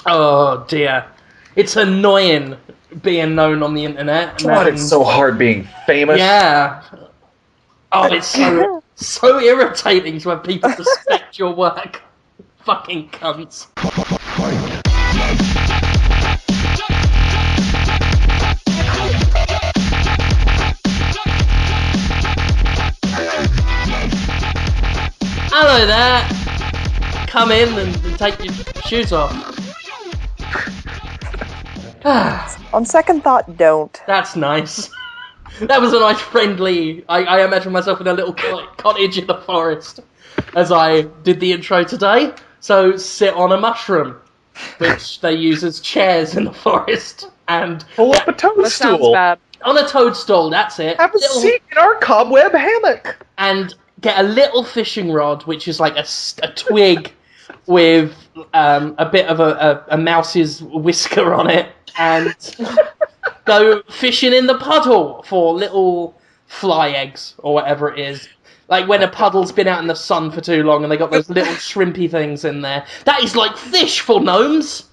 Oh dear. It's annoying being known on the internet. And God, it's so hard being famous. Yeah. Oh, it's so irritating to have people respect your work. Fucking cunts. Hello there. Come in and take your shoes off. On second thought, don't. That's nice. That was a nice friendly... I imagine myself in a little cottage in the forest as I did the intro today. So, sit on a mushroom, which they use as chairs in the forest. And pull up a toadstool. That sounds bad. On a toadstool, that's it. Have a seat in our cobweb hammock. And get a little fishing rod, which is like a twig with a bit of a mouse's whisker on it, and go fishing in the puddle for little fly eggs or whatever it is. Like when a puddle's been out in the sun for too long and they got those little shrimpy things in there. That is like fish for gnomes.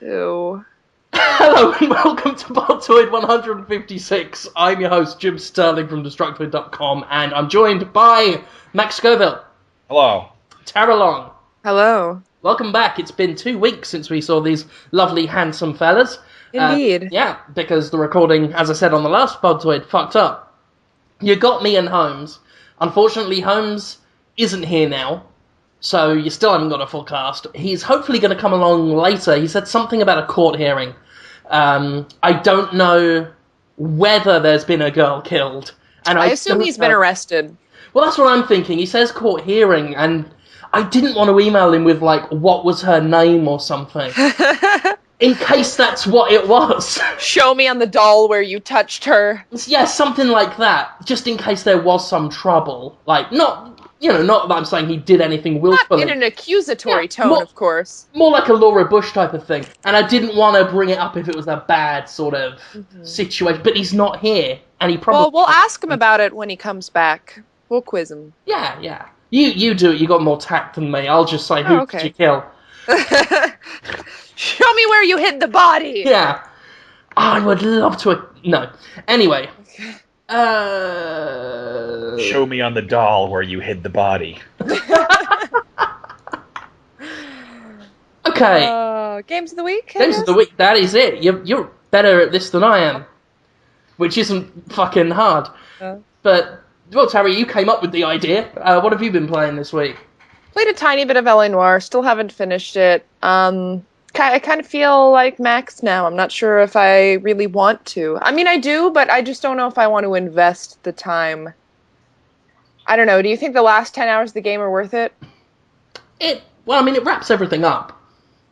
Ew. Hello and welcome to Podtoid 156. I'm your host, Jim Sterling from Destructoid.com, and I'm joined by Max Scoville. Hello. Tara Long. Hello. Welcome back. It's been 2 weeks since we saw these lovely, handsome fellas. Indeed. Yeah, because the recording, as I said on the last Podtoid, fucked up. You got me and Holmes. Unfortunately, Holmes isn't here now, so you still haven't got a full cast. He's hopefully going to come along later. He said something about a court hearing. I don't know whether there's been a girl killed. And I assume he's been arrested. Well, that's what I'm thinking. He says court hearing, and I didn't want to email him with, like, what was her name or something. In case that's what it was. Show me on the doll where you touched her. Yeah, something like that. Just in case there was some trouble. Like, not that I'm saying he did anything willfully. Not in an accusatory tone, of course. More like a Laura Bush type of thing. And I didn't want to bring it up if it was a bad sort of situation. But he's not here. And he probably... Well, we'll ask him about it when he comes back. We'll quiz him. Yeah. You do it. You got more tact than me. I'll just say, who did you kill? Show me where you hid the body! Yeah. I would love to... No. Anyway. Show me on the doll where you hid the body. Okay. Games of the week? Games of the week, that is it. You're better at this than I am. Which isn't fucking hard. But, well, Terry, you came up with the idea. What have you been playing this week? Played a tiny bit of L.A. Noire. Still haven't finished it. I kind of feel like Max now. I'm not sure if I really want to. I mean, I do, but I just don't know if I want to invest the time. I don't know. Do you think the last 10 hours of the game are worth it? It wraps everything up.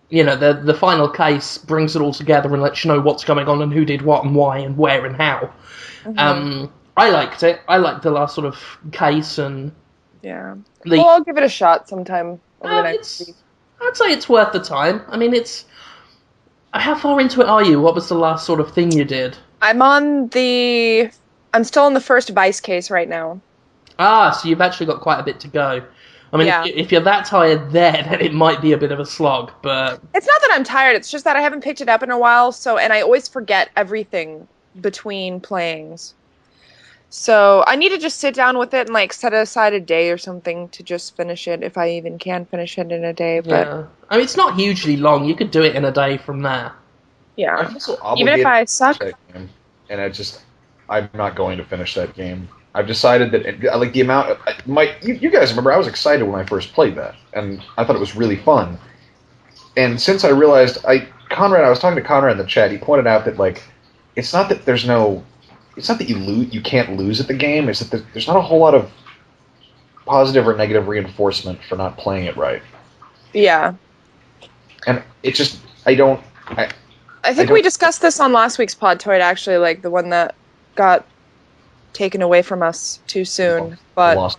You know, the final case brings it all together and lets you know what's going on and who did what and why and where and how. I liked it. I liked the last sort of case and... Yeah. Well, I'll give it a shot sometime over the next week. I'd say it's worth the time. I mean, it's... How far into it are you? What was the last sort of thing you did? I'm still in the first Vice case right now. Ah, so you've actually got quite a bit to go. I mean, if you're that tired there, then it might be a bit of a slog, but... It's not that I'm tired, it's just that I haven't picked it up in a while, and I always forget everything between playings. So I need to just sit down with it and like set aside a day or something to just finish it, if I even can finish it in a day. But yeah. I mean, it's not hugely long. You could do it in a day from there. Yeah. Even if I suck. And I'm not going to finish that game. I've decided that like the amount of you guys remember I was excited when I first played that, and I thought it was really fun. And since I realized I was talking to Conrad in the chat. He pointed out that like it's not that you can't lose at the game. It's that there's not a whole lot of positive or negative reinforcement for not playing it right. Yeah. And it just I think we discussed this on last week's Podtoid, actually, like the one that got taken away from us too soon. But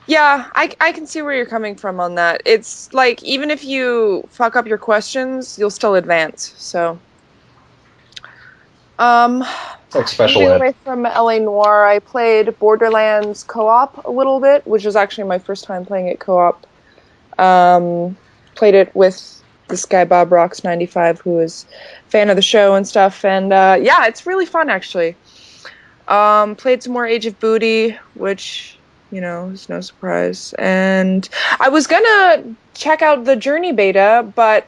yeah, I can see where you're coming from on that. It's like even if you fuck up your questions, you'll still advance. So it's like special ed. Away from L.A. Noire, I played Borderlands co-op a little bit, which was actually my first time playing it co-op. Played it with this guy Bob Rocks 95, who is a fan of the show and stuff. And yeah, it's really fun actually. Played some more Age of Booty, which, you know, is no surprise. And I was gonna check out the Journey beta, but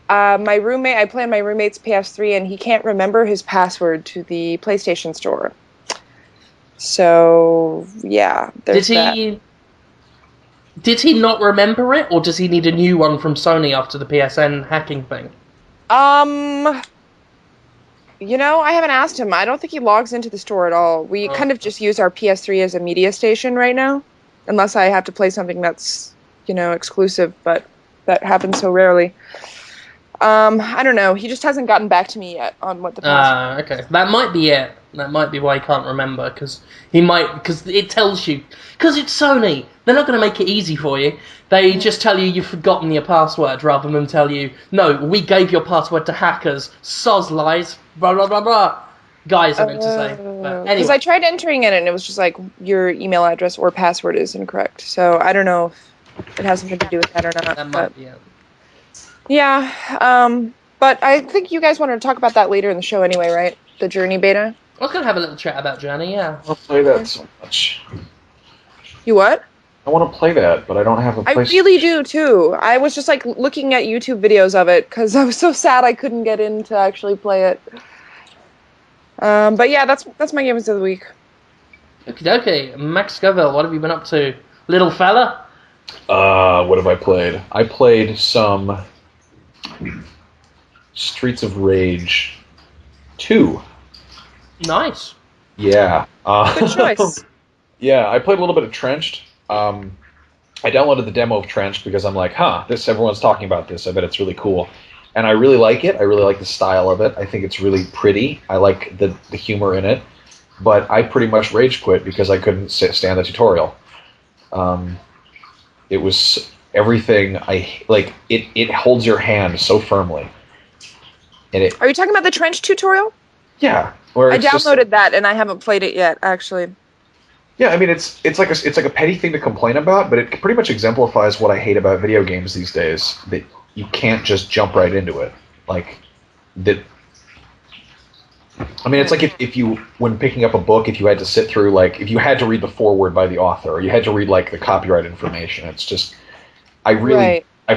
my roommate, I play on my roommate's PS3, and he can't remember his password to the PlayStation Store. So yeah, there's that. Did he not remember it, or does he need a new one from Sony after the PSN hacking thing? You know, I haven't asked him. I don't think he logs into the store at all. We kind of just use our PS3 as a media station right now, unless I have to play something that's, you know, exclusive, but that happens so rarely. I don't know. He just hasn't gotten back to me yet on what the password is. Okay. That might be it. That might be why he can't remember, because it tells you, because it's Sony. They're not going to make it easy for you. They just tell you you've forgotten your password, rather than tell you, no, we gave your password to hackers. Soz lies. Blah, blah, blah, blah. Guys, I meant to say. But Because anyway. I tried entering it, and it was just like, your email address or password is incorrect. So I don't know if it has something to do with that or not. That might be it. Yeah, but I think you guys wanted to talk about that later in the show anyway, right? The Journey beta? I was going to have a little chat about Journey, yeah. I'll play that so much. You what? I want to play that, but I don't have a I place. really do, too. I was just, like, looking at YouTube videos of it, because I was so sad I couldn't get in to actually play it. But yeah, that's my games of the week. Okie dokie. Max Scoville, what have you been up to? Little fella? What have I played? I played some Streets of Rage 2. Nice. Yeah. Good choice. Yeah, I played a little bit of Trenched. I downloaded the demo of Trenched because I'm like, everyone's talking about this. I bet it's really cool. And I really like it. I really like the style of it. I think it's really pretty. I like the humor in it. But I pretty much rage quit because I couldn't stand the tutorial. It was everything it holds your hand so firmly. And Are you talking about the Trench tutorial? Yeah. I downloaded that and I haven't played it yet, actually. Yeah, I mean it's like a petty thing to complain about, but it pretty much exemplifies what I hate about video games these days. That you can't just jump right into it. Like that. I mean, it's like if you, when picking up a book, if you had to sit through, like, if you had to read the foreword by the author, or you had to read, like, the copyright information, it's just, I've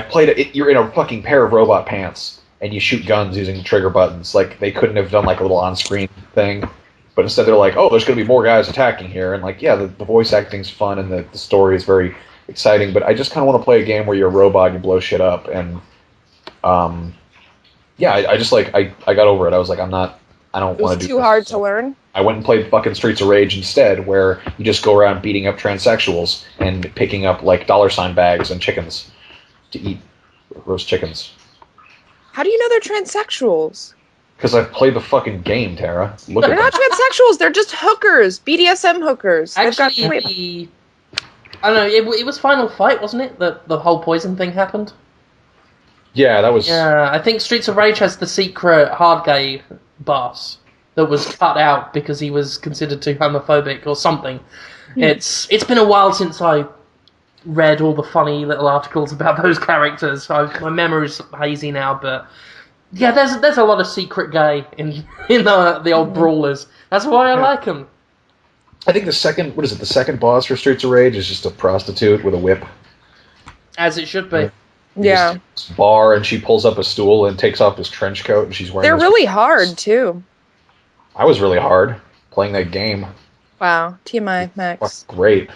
played it, you're in a fucking pair of robot pants, and you shoot guns using trigger buttons, like, they couldn't have done, like, a little on-screen thing, but instead they're like, oh, there's gonna be more guys attacking here, and, like, yeah, the voice acting's fun, and the story is very exciting, but I just kind of want to play a game where you're a robot and you blow shit up, and, yeah, I just, like, I got over it, I was like, I don't want to do this. It was too hard to learn? I went and played fucking Streets of Rage instead, where you just go around beating up transsexuals and picking up, like, $sign bags and chickens to eat roast chickens. How do you know they're transsexuals? Because I've played the fucking game, Tara. Look They're not transsexuals, they're just hookers. BDSM hookers. Actually, I don't know, it was Final Fight, wasn't it? The whole poison thing happened? Yeah, that was... Yeah, I think Streets of Rage has the secret hard gay boss that was cut out because he was considered too homophobic or something. It's been a while since I read all the funny little articles about those characters. My memory's hazy now, but yeah, there's a lot of secret gay in the old brawlers. That's why I like them. I think the second boss for Streets of Rage is just a prostitute with a whip. As it should be. Yeah. Bar, and she pulls up a stool and takes off his trench coat, and she's wearing. They're really hard too. I was really hard playing that game. Wow, TMI, Max. That's great.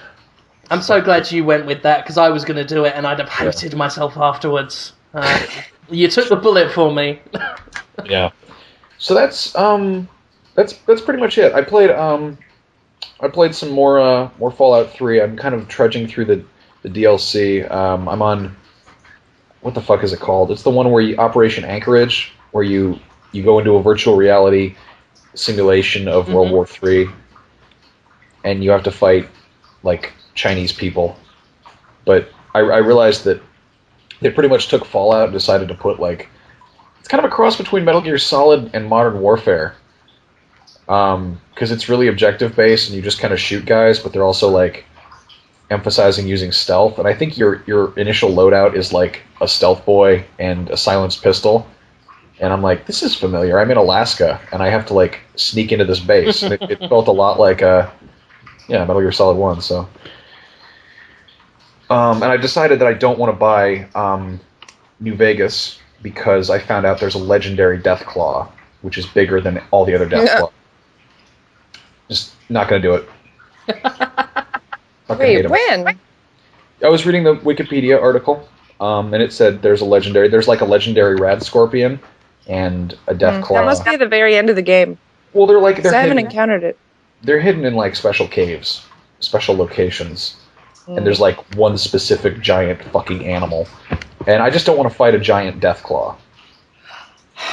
I'm so glad you went with that because I was going to do it and I'd have hated myself afterwards. You took the bullet for me. Yeah. So that's pretty much it. I played some more Fallout 3. I'm kind of trudging through the DLC. I'm on. What the fuck is it called? It's the one where Operation Anchorage, where you go into a virtual reality simulation of World War III, and you have to fight, like, Chinese people. But I realized that they pretty much took Fallout and decided to put, like, it's kind of a cross between Metal Gear Solid and Modern Warfare. Because it's really objective-based, and you just kind of shoot guys, but they're also, like, emphasizing using stealth, and I think your initial loadout is like a stealth boy and a silenced pistol. And I'm like, this is familiar. I'm in Alaska, and I have to like sneak into this base. And it felt a lot like Metal Gear Solid 1. So, and I decided that I don't want to buy New Vegas because I found out there's a legendary Deathclaw, which is bigger than all the other Deathclaw. Just not going to do it. Wait, when? I was reading the Wikipedia article, and it said there's like a legendary Rad Scorpion and a Deathclaw. That must be at the very end of the game. Well, they're I haven't encountered it. They're hidden in like special caves, special locations, and there's like one specific giant fucking animal, and I just don't want to fight a giant Deathclaw.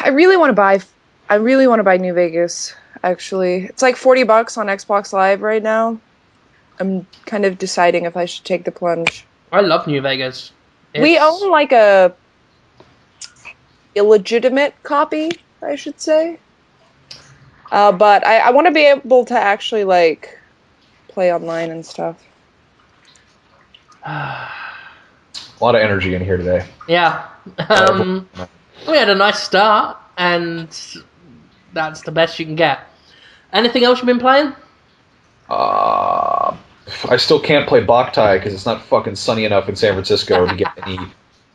I really want to buy New Vegas. Actually, it's like $40 on Xbox Live right now. I'm kind of deciding if I should take the plunge. I love New Vegas. We own like a illegitimate copy, I should say. But I want to be able to actually like play online and stuff. A lot of energy in here today. Yeah. We had a nice start, and that's the best you can get. Anything else you've been playing? I still can't play Boktai because it's not fucking sunny enough in San Francisco to get any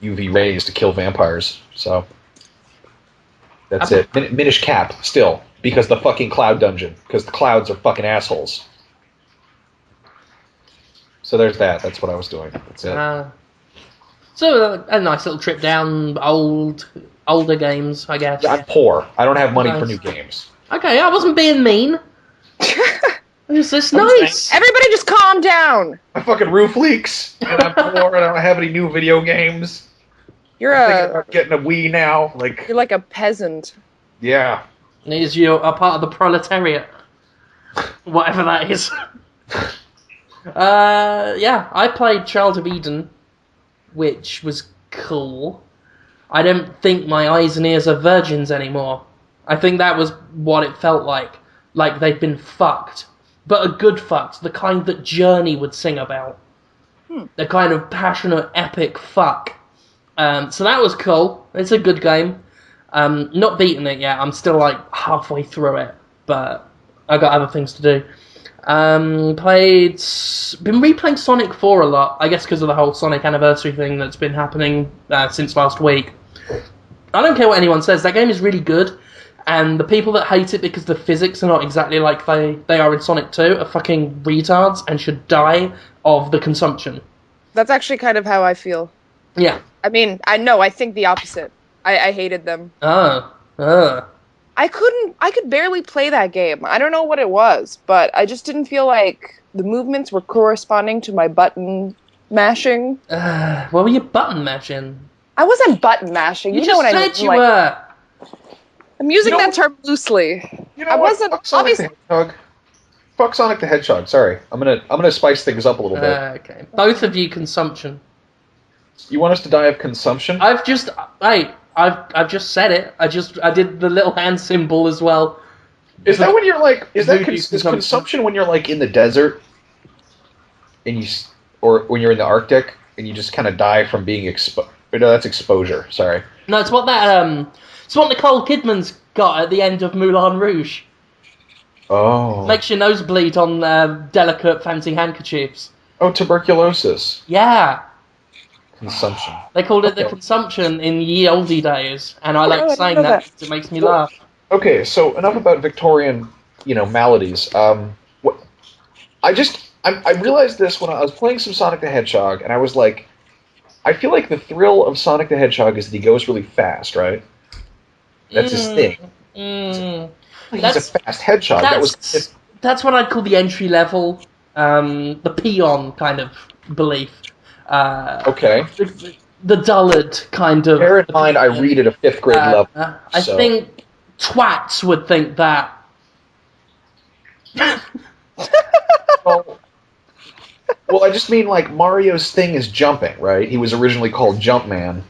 UV rays to kill vampires. So that's it. Minish Cap still because the fucking cloud dungeon because the clouds are fucking assholes. So there's that. That's what I was doing. That's it. So a nice little trip down older games, I guess. I'm poor. I don't have money for new games. Okay, I wasn't being mean. It's just nice. Everybody just calm down. My fucking roof leaks, and I'm poor, and I don't have any new video games. You're thinking about getting a Wii now. You're like a peasant. Yeah. You're a part of the proletariat. Whatever that is. Yeah, I played Child of Eden, which was cool. I don't think my eyes and ears are virgins anymore. I think that was what it felt like. Like they'd been fucked. But a good fucked. The kind that Journey would sing about. The kind of passionate, epic fuck. So that was cool. It's a good game. Not beating it yet. I'm still like halfway through it. But I got other things to do. Been replaying Sonic 4 a lot. I guess because of the whole Sonic anniversary thing that's been happening since last week. I don't care what anyone says. That game is really good. And the people that hate it because the physics are not exactly like they are in Sonic 2 are fucking retards and should die of the consumption. That's actually kind of how I feel. Yeah. I mean, I think the opposite. I hated them. I could barely play that game. I don't know what it was, but I just didn't feel like the movements were corresponding to my button mashing. What were you button mashing? I wasn't button mashing. You know what I mean? You were. I'm using that term loosely. You know what? Fuck Sonic the Hedgehog. Fuck Sonic the Hedgehog. Sorry, I'm gonna spice things up a little bit. Okay, both of you consumption. You want us to die of consumption? I've just said it. I did the little hand symbol as well. Is that when you're like? Is consumption when you're like in the desert, and or when you're in the Arctic and you just kind of die from being exposed? No, that's exposure. Sorry. No, it's what that It's what Nicole Kidman's got at the end of Moulin Rouge. Oh. Makes your nose bleed on delicate fancy handkerchiefs. Oh, tuberculosis. Yeah. Consumption. They called it the consumption in ye oldie days, and I like saying that because it makes me laugh. Okay, so enough about Victorian, maladies. I realized this when I was playing some Sonic the Hedgehog, and I was like, I feel like the thrill of Sonic the Hedgehog is that he goes really fast, right? That's his thing. He's a fast hedgehog. That's what I'd call the entry level, the peon kind of belief. Okay. The dullard kind of. Bear in mind, I read at a 5th grade level. I think twats would think that. Well, I just mean like Mario's thing is jumping, right? He was originally called Jumpman.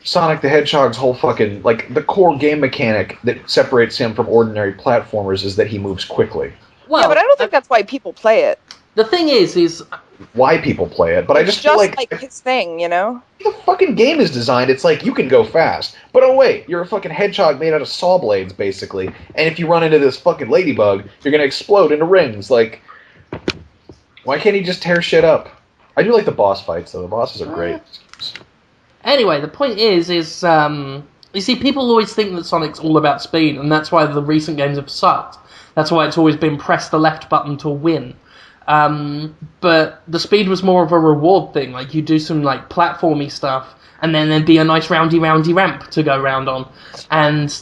Sonic the Hedgehog's whole fucking, like, the core game mechanic that separates him from ordinary platformers is that he moves quickly. Well, yeah, but I don't think that's why people play it. The thing is why people play it, but I just feel like like his thing, you know? the fucking game is designed, it's like, you can go fast. But oh wait, you're a fucking hedgehog made out of saw blades, basically. And if you run into this fucking ladybug, you're gonna explode into rings. Like, why can't he just tear shit up? I do like the boss fights, though. The bosses are great. Anyway, the point is, you see, people always think that Sonic's all about speed, and that's why the recent games have sucked. That's why it's always been press the left button to win. But the speed was more of a reward thing. Like, you do some, like, platformy stuff, and then there'd be a nice roundy ramp to go round on. And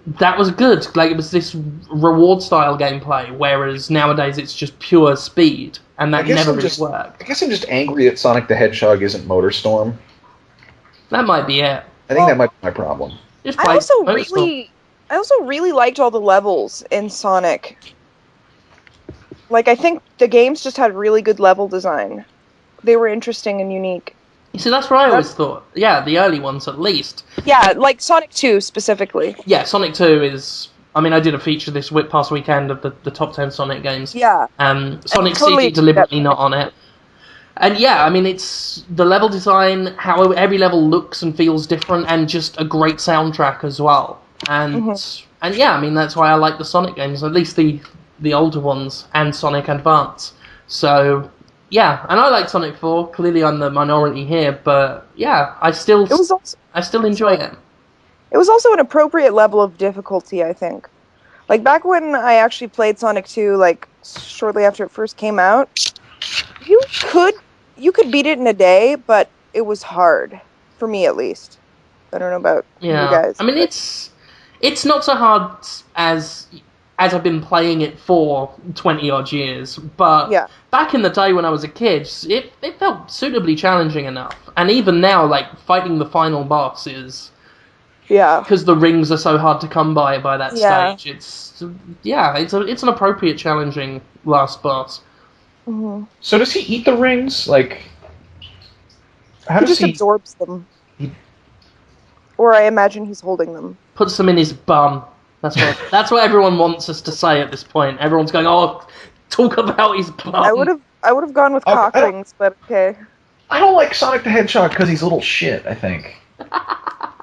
that was good. Like, it was this reward-style gameplay, whereas nowadays it's just pure speed, and that never really worked. I guess I'm just angry that Sonic the Hedgehog isn't MotorStorm. That might be it. I think that might be my problem. I also really liked all the levels in Sonic. Like, I think the games just had really good level design. They were interesting and unique. You see, that's what I always thought. Yeah, the early ones at least. Yeah, like Sonic 2 specifically. Yeah, Sonic 2 is... I mean, I did a feature this past weekend of the top 10 Sonic games. Yeah. Sonic CD deliberately not on it. And yeah, I mean, it's the level design, how every level looks and feels different, and just a great soundtrack as well. And yeah, I mean, that's why I like the Sonic games, at least the older ones, and Sonic Advance. So, yeah, and I like Sonic 4. Clearly I'm the minority here, but yeah, I still enjoy it. It was also an appropriate level of difficulty, I think. Like, back when I actually played Sonic 2, like, shortly after it first came out, you could beat it in a day, but it was hard. For me, at least. I don't know about you guys. I mean, it's not so hard as I've been playing it for 20-odd years, but back in the day when I was a kid, it felt suitably challenging enough. And even now, like, fighting the final boss is... Yeah. Because the rings are so hard to come by that stage. It's an appropriate challenging last boss. Mm-hmm. So does he eat the rings? Like, how does he... just absorbs them. Or I imagine he's holding them. Puts them in his bum. That's what everyone wants us to say at this point. Everyone's going, oh, talk about his bum. I would have gone with cock rings, but okay. I don't like Sonic the Hedgehog because he's a little shit, I think.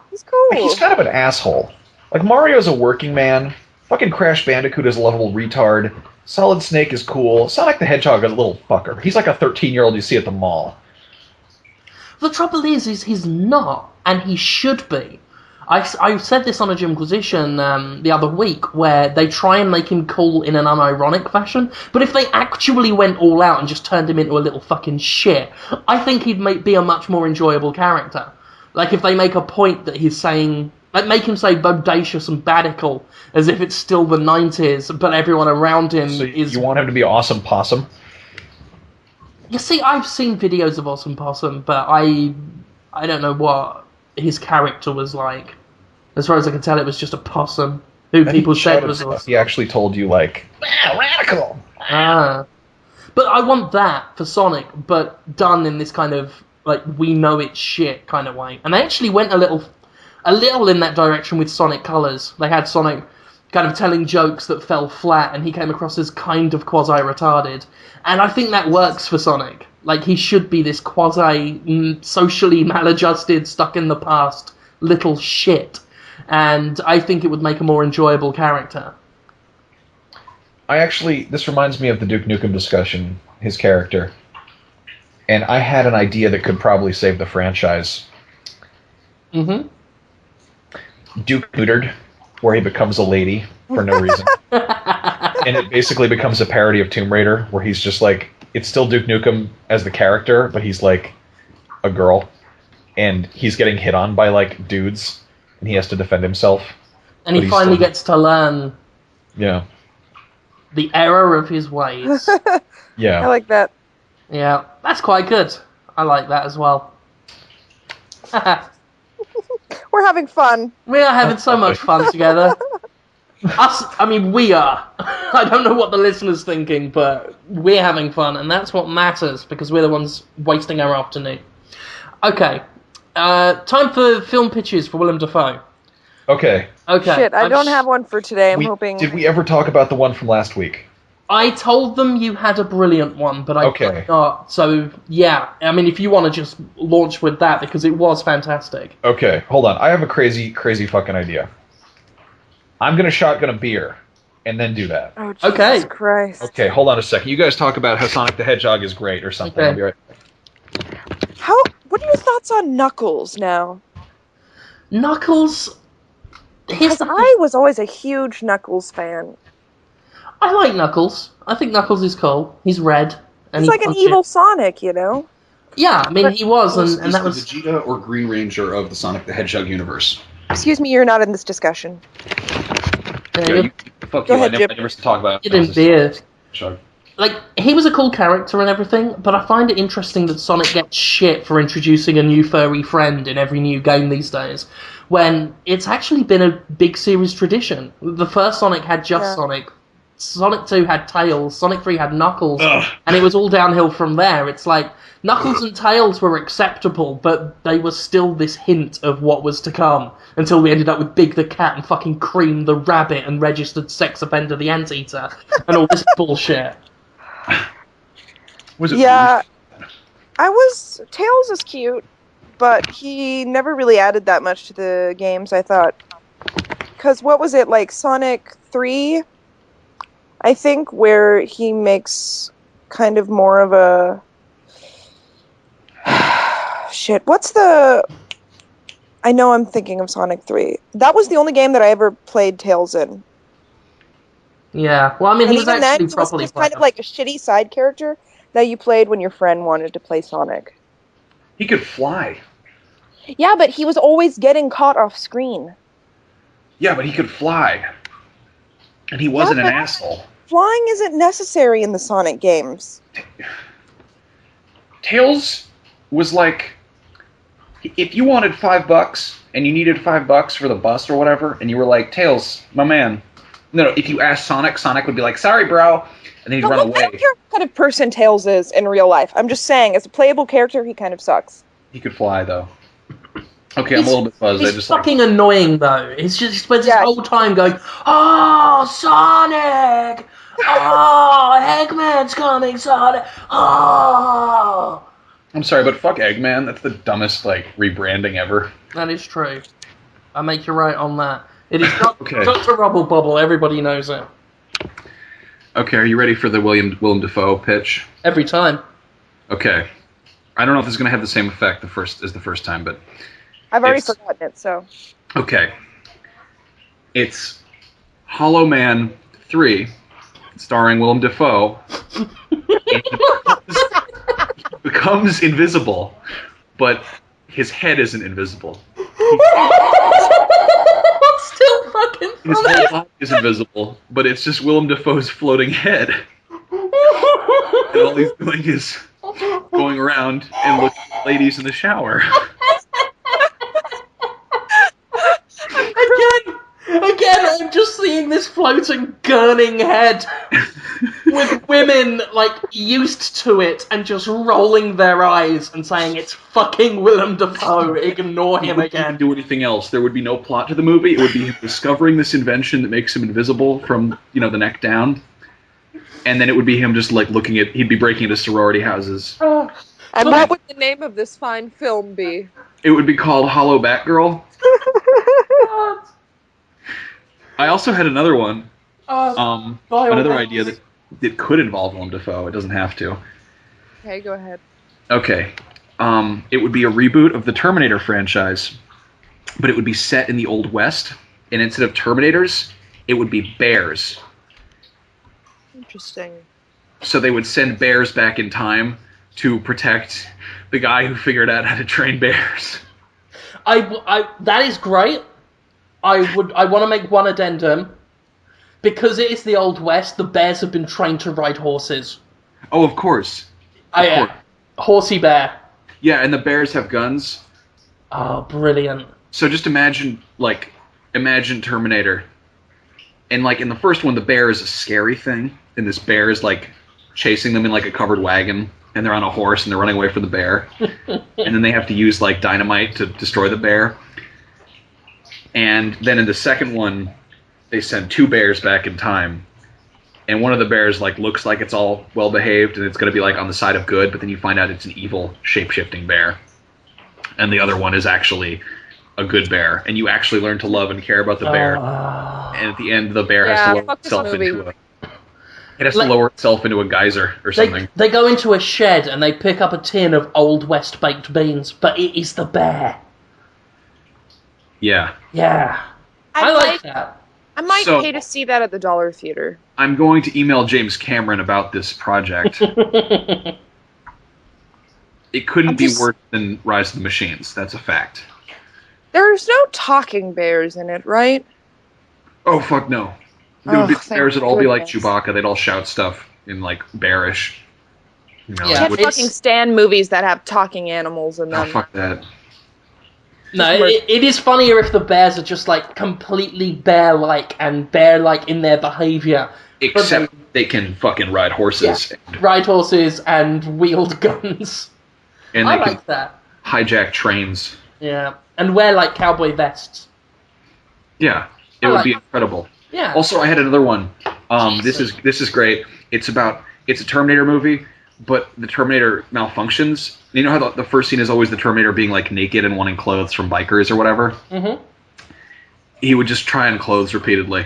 He's cool. Like, he's kind of an asshole. Like, Mario's a working man. Fucking Crash Bandicoot is a lovable retard. Solid Snake is cool. Sonic the Hedgehog is a little fucker. He's like a 13-year-old you see at the mall. The trouble is he's not, and he should be. I said this on a Jimquisition the other week, where they try and make him cool in an unironic fashion, but if they actually went all out and just turned him into a little fucking shit, I think he'd be a much more enjoyable character. Like, if they make a point that he's saying... Like, make him say bodacious and badical, as if it's still the 90s, but everyone around him is... You want him to be Awesome Possum? You see, I've seen videos of Awesome Possum, but I don't know what his character was like. As far as I can tell, it was just a possum, who people said was... He actually told you, like, radical! Ah. But I want that for Sonic, but done in this kind of, like, we know it's shit kind of way. And they actually went a little in that direction with Sonic Colors. They had Sonic kind of telling jokes that fell flat, and he came across as kind of quasi-retarded. And I think that works for Sonic. Like, he should be this quasi-socially maladjusted, stuck in the past little shit. And I think it would make a more enjoyable character. This reminds me of the Duke Nukem discussion, his character. And I had an idea that could probably save the franchise. Mm-hmm. Duke neutered, where he becomes a lady for no reason. And it basically becomes a parody of Tomb Raider, where he's just like, it's still Duke Nukem as the character, but he's like a girl. And he's getting hit on by like dudes, and he has to defend himself. And he finally gets to learn the error of his ways. Yeah. I like that. Yeah, that's quite good. I like that as well. We're having fun. We are having so much fun together. We are. I don't know what the listener's thinking, but we're having fun, and that's what matters, because we're the ones wasting our afternoon. Okay. Time for film pitches for Willem Dafoe. Okay. Shit, I don't have one for today. I'm hoping... Did we ever talk about the one from last week? I told them you had a brilliant one, but I did not. So, yeah. I mean, if you want to just launch with that, because it was fantastic. Okay, hold on. I have a crazy fucking idea. I'm going to shotgun a beer, and then do that. Oh, Jesus Christ. Okay, hold on a second. You guys talk about how Sonic the Hedgehog is great or something. Okay. I'll be right back. What are your thoughts on Knuckles now? Knuckles... Because I was always a huge Knuckles fan. I like Knuckles. I think Knuckles is cool. He's red. And he's like an evil Sonic, you know? Yeah, I mean, he was, and that was... Vegeta or Green Ranger of the Sonic the Hedgehog universe? Excuse me, you're not in this discussion. Fuck Go you, ahead, I Jim. never talk about It in beer. Hedgehog. Like, he was a cool character and everything, but I find it interesting that Sonic gets shit for introducing a new furry friend in every new game these days, when it's actually been a big series tradition. The first Sonic had just Sonic, Sonic 2 had Tails, Sonic 3 had Knuckles, and it was all downhill from there. It's like, Knuckles and Tails were acceptable, but they were still this hint of what was to come, until we ended up with Big the Cat and fucking Cream the Rabbit and Registered Sex Offender the Anteater, and all this bullshit. Was it Tails is cute, but he never really added that much to the games, I thought. Because what was it, like Sonic 3, I think, where he makes kind of more of a... Shit, what's the... I know I'm thinking of Sonic 3. That was the only game that I ever played Tails in. Yeah, well, I mean, he was actually properly just kind of like a shitty side character that you played when your friend wanted to play Sonic. He could fly. Yeah, but he was always getting caught off screen. Yeah, but he could fly. And he wasn't an asshole. Flying isn't necessary in the Sonic games. Tails was like... If you wanted $5 and you needed $5 for the bus or whatever, and you were like, Tails, my man... No, if you asked Sonic, Sonic would be like, sorry, bro, and then he'd run away. I don't care what kind of person Tails is in real life. I'm just saying, as a playable character, he kind of sucks. He could fly, though. Okay, I'm a little bit buzzed. He's fucking annoying, though. He spends his whole time going, oh, Sonic! Oh, Eggman's coming, Sonic! Oh! I'm sorry, but fuck Eggman. That's the dumbest, rebranding ever. That is true. I make you right on that. It is Dr. Rubble Bubble. Everybody knows it. Okay, are you ready for the Willem Dafoe pitch? Every time. Okay. I don't know if this is going to have the same effect as the first time, but... I've already forgotten it, so... Okay. It's Hollow Man 3, starring Willem Dafoe. He becomes invisible, but his head isn't invisible. Still fucking funny. His whole body is invisible, but it's just Willem Dafoe's floating head. And all he's doing is going around and looking at ladies in the shower. Again, I'm just seeing this floating, gurning head with women, used to it and just rolling their eyes and saying, it's fucking Willem Dafoe, ignore him again. He wouldn't do anything else. There would be no plot to the movie. It would be him discovering this invention that makes him invisible from, the neck down. And then it would be him just, looking at... He'd be breaking into sorority houses. And what would the name of this fine film be? It would be called Hollow Batgirl. I also had another one. Another idea that could involve Willem Dafoe. It doesn't have to. Okay, go ahead. Okay. It would be a reboot of the Terminator franchise, but it would be set in the Old West, and instead of Terminators, it would be bears. Interesting. So they would send bears back in time to protect the guy who figured out how to train bears. That is great. I want to make one addendum. Because it is the Old West, the bears have been trained to ride horses. Oh, of course. Horsey bear. Yeah, and the bears have guns. Oh, brilliant. So just imagine Terminator. And, in the first one, the bear is a scary thing. And this bear is, chasing them in, a covered wagon. And they're on a horse, and they're running away from the bear. And then they have to use, dynamite to destroy the bear. And then in the second one, they send two bears back in time. and one of the bears like looks like it's all well behaved and it's going to be like on the side of good, but then you find out it's an evil shape-shifting bear, and the other one is actually a good bear, and you actually learn to love and care about the bear. And at the end, the bear has to lower itself to lower itself into a geyser or something. They go into a shed and they pick up a tin of Old West baked beans, but it is the bear. Yeah. Yeah. I like that. I might pay to see that at the Dollar Theater. I'm going to email James Cameron about this project. It couldn't be worse than Rise of the Machines. That's a fact. There's no talking bears in it, right? Oh, fuck no. The bears would all be like Chewbacca. They'd all shout stuff in, like, bearish. You know, can't fucking stand movies that have talking animals in them. Oh, fuck that. No, it is funnier if the bears are just, like, completely bear-like and bear-like in their behaviour. Except they can fucking ride horses. Yeah, ride horses and wield guns. And I they like can that. Hijack trains. Yeah, and wear, like, cowboy vests. Yeah, it would be incredible. Yeah. Also, I had another one. This is great. It's a Terminator movie, but the Terminator malfunctions. You know how the first scene is always the Terminator being like naked and wanting clothes from bikers or whatever? Mm-hmm. He would just try on clothes repeatedly.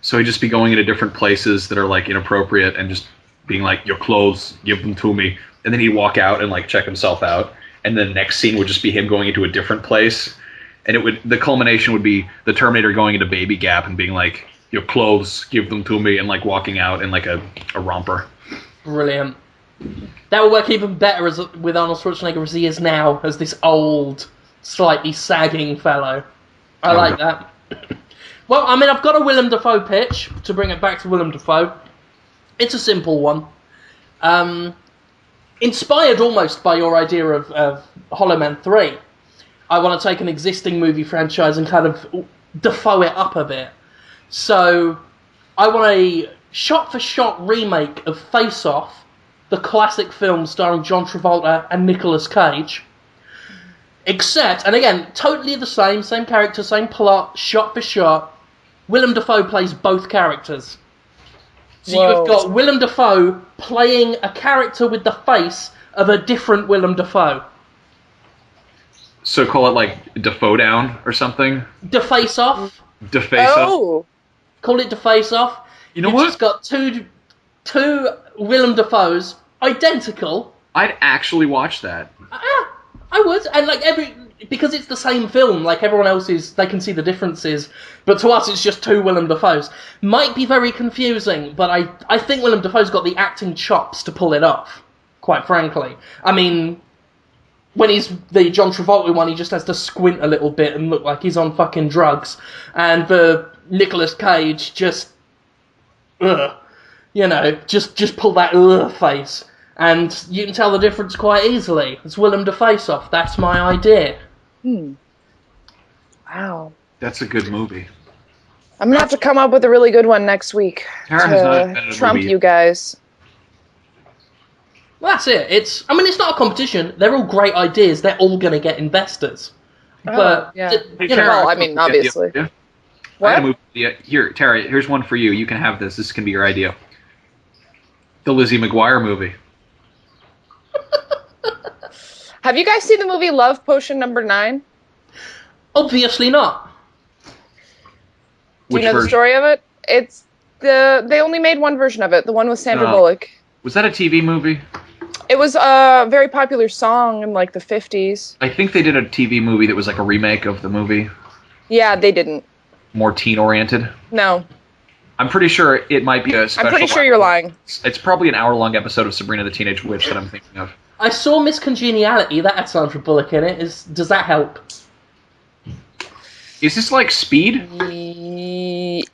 So he'd just be going into different places that are like inappropriate and just being like, "Your clothes, give them to me." And then he'd walk out and like check himself out. And the next scene would just be him going into a different place. And the culmination would be the Terminator going into Baby Gap and being like, "Your clothes, give them to me," and like walking out in like a romper. Brilliant. That would work even better with Arnold Schwarzenegger as he is now, as this old, slightly sagging fellow. I like that. Well, I mean, I've got a Willem Dafoe pitch, to bring it back to Willem Dafoe. It's a simple one. Inspired almost by your idea of Hollow Man 3, I want to take an existing movie franchise and kind of Dafoe it up a bit. So, I want a shot-for-shot remake of Face Off, the classic film starring John Travolta and Nicolas Cage. Except, and again, totally the same character, same plot, shot-for-shot. Willem Dafoe plays both characters. So you've got Willem Dafoe playing a character with the face of a different Willem Dafoe. So call it like Dafoe Down or something? Deface Off. Deface Off. Call it Deface Off. You know what? You've just got two Willem Dafoes, identical. I'd actually watch that. I would, and because it's the same film, like everyone else they can see the differences, but to us it's just two Willem Dafoes. Might be very confusing, but I think Willem Dafoe's got the acting chops to pull it off, quite frankly. I mean, when he's the John Travolta one, he just has to squint a little bit and look like he's on fucking drugs, and the Nicolas Cage just pull that face. And you can tell the difference quite easily. It's Willem Dafoe Off. That's my idea. Wow. That's a good movie. I'm going to have to come up with a really good one next week to trump you guys. Well, that's it. It's not a competition. They're all great ideas. They're all going to get investors. But, yeah. Obviously. What? Here, Terry, here's one for you. You can have this. This can be your idea. The Lizzie McGuire movie. Have you guys seen the movie Love Potion Number 9? Obviously not. Do you know the story of it? It's they only made one version of it, the one with Sandra Bullock. Was that a TV movie? It was a very popular song in like the 50s. I think they did a TV movie that was like a remake of the movie. Yeah, they didn't. More teen-oriented? No. I'm pretty sure it might be a special... I'm pretty sure you're lying. It's probably an hour-long episode of Sabrina the Teenage Witch that I'm thinking of. I saw Miss Congeniality. That had Sandra Bullock in it. Does that help? Is this like Speed?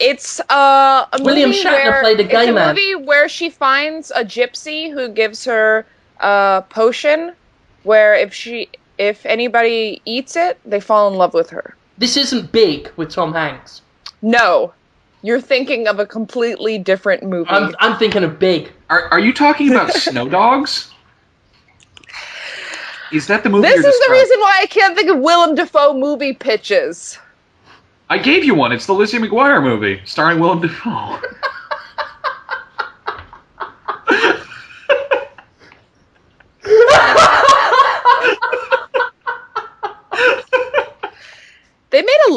It's a movie William Shatner played a gay man. It's a movie where she finds a gypsy who gives her a potion where if anybody eats it, they fall in love with her. This isn't Big with Tom Hanks. No. You're thinking of a completely different movie. I'm thinking of Big. Are you talking about Snow Dogs? Is that the movie This is the reason why I can't think of Willem Dafoe movie pitches. I gave you one. It's the Lizzie McGuire movie, starring Willem Dafoe.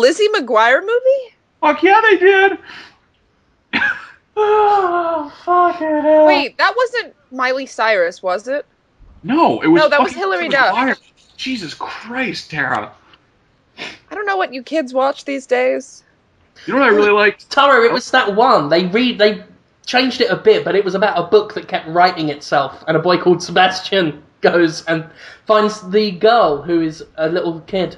Lizzie McGuire movie? Fuck yeah, they did. Oh, fucking hell. Wait, that wasn't Miley Cyrus, was it? No, it was. No, that was fucking Hilary Lizzie Duff. McGuire. Jesus Christ, Tara. I don't know what you kids watch these days. You know what I really liked? Tara, it was that one. They changed it a bit, but it was about a book that kept writing itself, and a boy called Sebastian goes and finds the girl who is a little kid.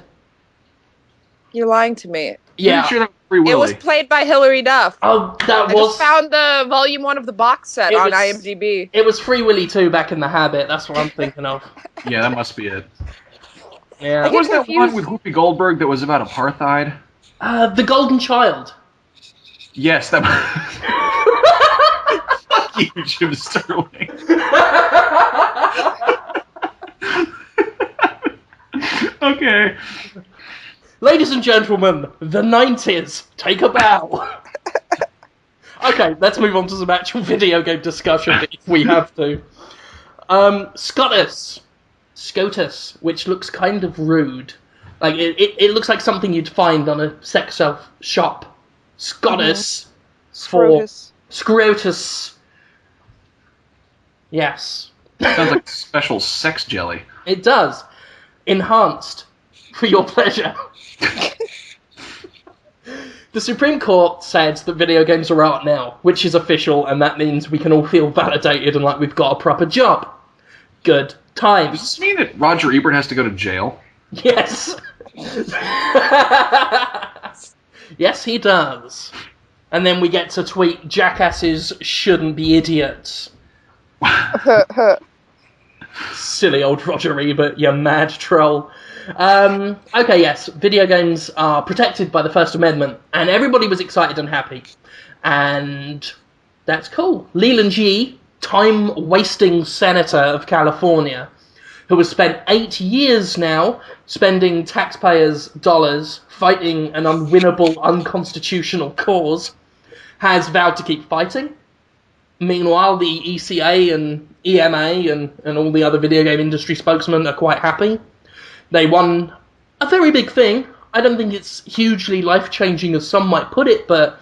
You're lying to me. Yeah. Pretty sure that was Free Willy. It was played by Hilary Duff. Oh, that I was... just found the volume 1 of the box set It on was- IMDb. It was Free Willy 2 back in the habit. That's what I'm thinking of. Yeah, that must be it. Yeah. get What was that one confused. with Whoopi Goldberg that was about apartheid? The Golden Child. Yes, that. Fuck you, Jim Sterling. Okay. Ladies and gentlemen, the 90s. Take a bow. Okay, let's move on to some actual video game discussion if we have to. SCOTUS, which looks kind of rude. Like, it looks like something you'd find on a sex shop. SCOTUS for Scrotus. Yes. Sounds like special sex jelly. It does. Enhanced. For your pleasure. The Supreme Court said that video games are art now, which is official, and that means we can all feel validated and like we've got a proper job. Good times. Does this mean that Roger Ebert has to go to jail? Yes. Yes, he does. And then we get to tweet, jackasses shouldn't be idiots. Silly old Roger Ebert, you mad troll. Okay, yes, video games are protected by the First Amendment, and everybody was excited and happy. And that's cool. Leland Yee, time-wasting senator of California, who has spent 8 years now spending taxpayers' dollars fighting an unwinnable, unconstitutional cause, has vowed to keep fighting. Meanwhile, the ECA and EMA and all the other video game industry spokesmen are quite happy. They won a very big thing. I don't think it's hugely life-changing as some might put it, but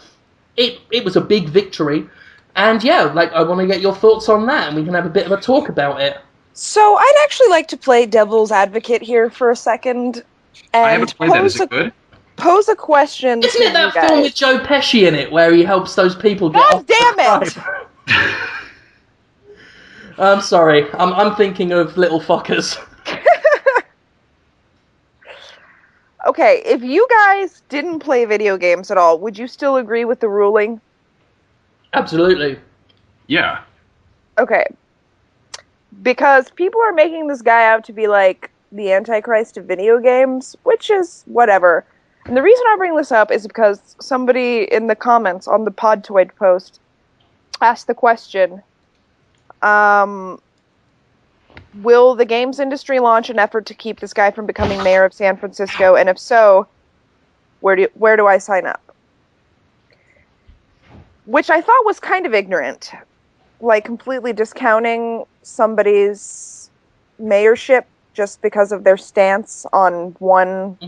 it was a big victory. And yeah, like, I want to get your thoughts on that, and we can have a bit of a talk about it. So I'd actually like to play devil's advocate here for a second. And I haven't played that. Is it good? Pose a question Isn't to it that you film guys. with Joe Pesci in it, where he helps those people get God off the damn it! crime? I'm sorry, I'm thinking of Little Fuckers. Okay, if you guys didn't play video games at all, would you still agree with the ruling? Absolutely. Yeah. Okay. Because people are making this guy out to be like the Antichrist of video games, which is whatever. And the reason I bring this up is because somebody in the comments on the Podtoid post asked the question, will the games industry launch an effort to keep this guy from becoming mayor of San Francisco? And if so, where do I sign up? Which I thought was kind of ignorant. Like, completely discounting somebody's mayorship just because of their stance on one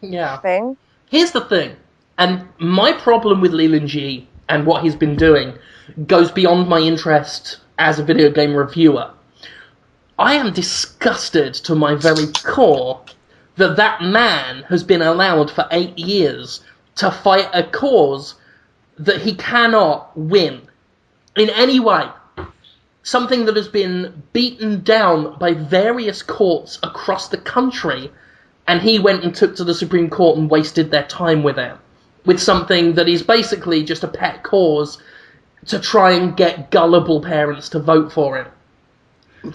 thing. Here's the thing, and my problem with Leland G and what he's been doing goes beyond my interest as a video game reviewer. I am disgusted to my very core that that man has been allowed for 8 years to fight a cause that he cannot win in any way. Something that has been beaten down by various courts across the country, and he went and took to the Supreme Court and wasted their time with it. With something that is basically just a pet cause to try and get gullible parents to vote for him.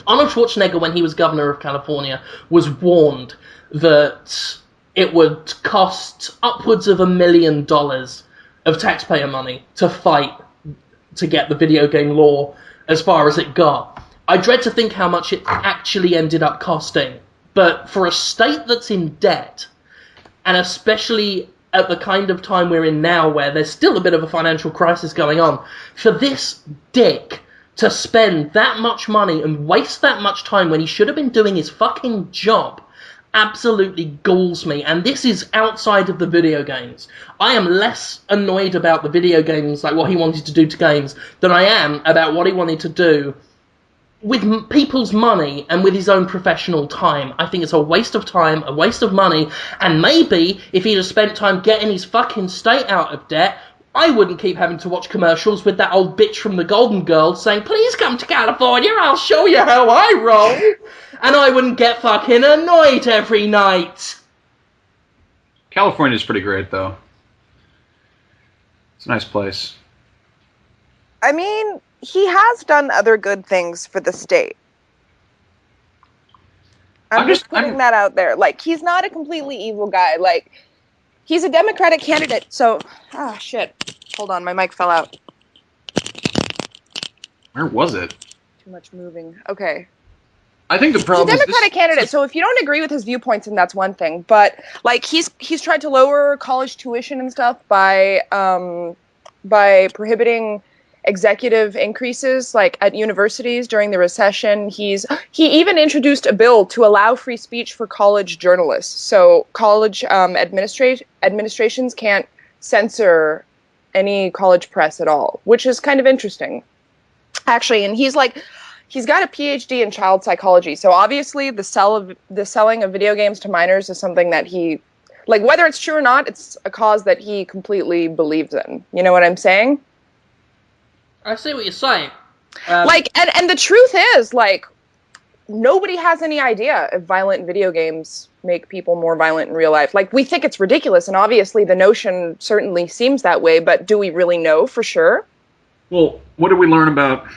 Arnold Schwarzenegger, when he was governor of California, was warned that it would cost upwards of $1 million of taxpayer money to fight to get the video game law as far as it got. I dread to think how much it actually ended up costing, but for a state that's in debt, and especially at the kind of time we're in now where there's still a bit of a financial crisis going on, for this dick to spend that much money and waste that much time when he should have been doing his fucking job, absolutely galls me, and this is outside of the video games. I am less annoyed about the video games, like what he wanted to do to games, than I am about what he wanted to do with people's money and with his own professional time. I think it's a waste of time, a waste of money, and maybe if he'd have spent time getting his fucking state out of debt, I wouldn't keep having to watch commercials with that old bitch from the Golden Girls saying, please come to California, I'll show you how I roll. And I wouldn't get fucking annoyed every night. California's pretty great, though. It's a nice place. I mean, he has done other good things for the state. I'm just putting that out there. Like, he's not a completely evil guy. Like, he's a Democratic candidate, so... Ah, shit. Hold on, my mic fell out. Where was it? Too much moving. Okay. I think the problem He's a Democratic candidate, so if you don't agree with his viewpoints, then that's one thing. But, like, he's tried to lower college tuition and stuff by prohibiting executive increases, like, at universities during the recession. He even introduced a bill to allow free speech for college journalists. So college administrations can't censor any college press at all, which is kind of interesting, actually. And he's got a PhD in child psychology, so obviously the selling of video games to minors is something that he, like, whether it's true or not, it's a cause that he completely believes in. You know what I'm saying? I see what you're saying. And the truth is, like, nobody has any idea if violent video games make people more violent in real life. Like, we think it's ridiculous, and obviously the notion certainly seems that way, but do we really know for sure? Well, what did we learn about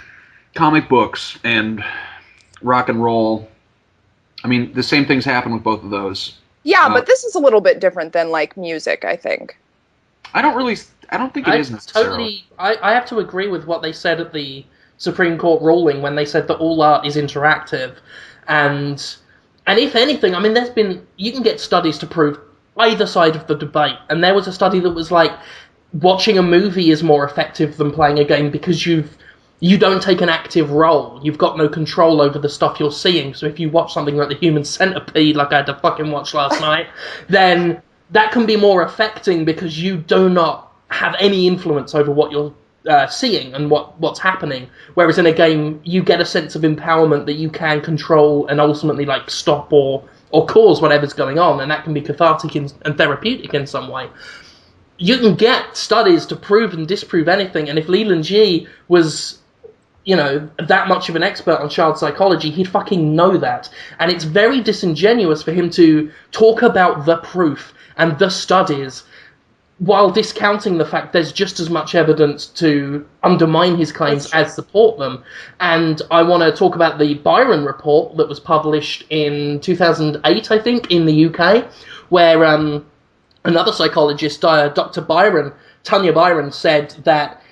comic books and rock and roll? I mean, the same things happen with both of those. Yeah, but this is a little bit different than, like, music, I think. I don't think it is necessarily. I have to agree with what they said at the Supreme Court ruling when they said that all art is interactive. And if anything, I mean, you can get studies to prove either side of the debate. And there was a study that was like, watching a movie is more effective than playing a game because you don't take an active role. You've got no control over the stuff you're seeing. So if you watch something like The Human Centipede, like I had to fucking watch last night, then that can be more affecting because you do not have any influence over what you're seeing and what's happening. Whereas in a game, you get a sense of empowerment that you can control and ultimately, like, stop or cause whatever's going on, and that can be cathartic and therapeutic in some way. You can get studies to prove and disprove anything, and if Leland G was, you know, that much of an expert on child psychology, he'd fucking know that. And it's very disingenuous for him to talk about the proof and the studies while discounting the fact there's just as much evidence to undermine his claims as support them. And I want to talk about the Byron report that was published in 2008, I think, in the UK, where another psychologist, Dr. Tanya Byron, said that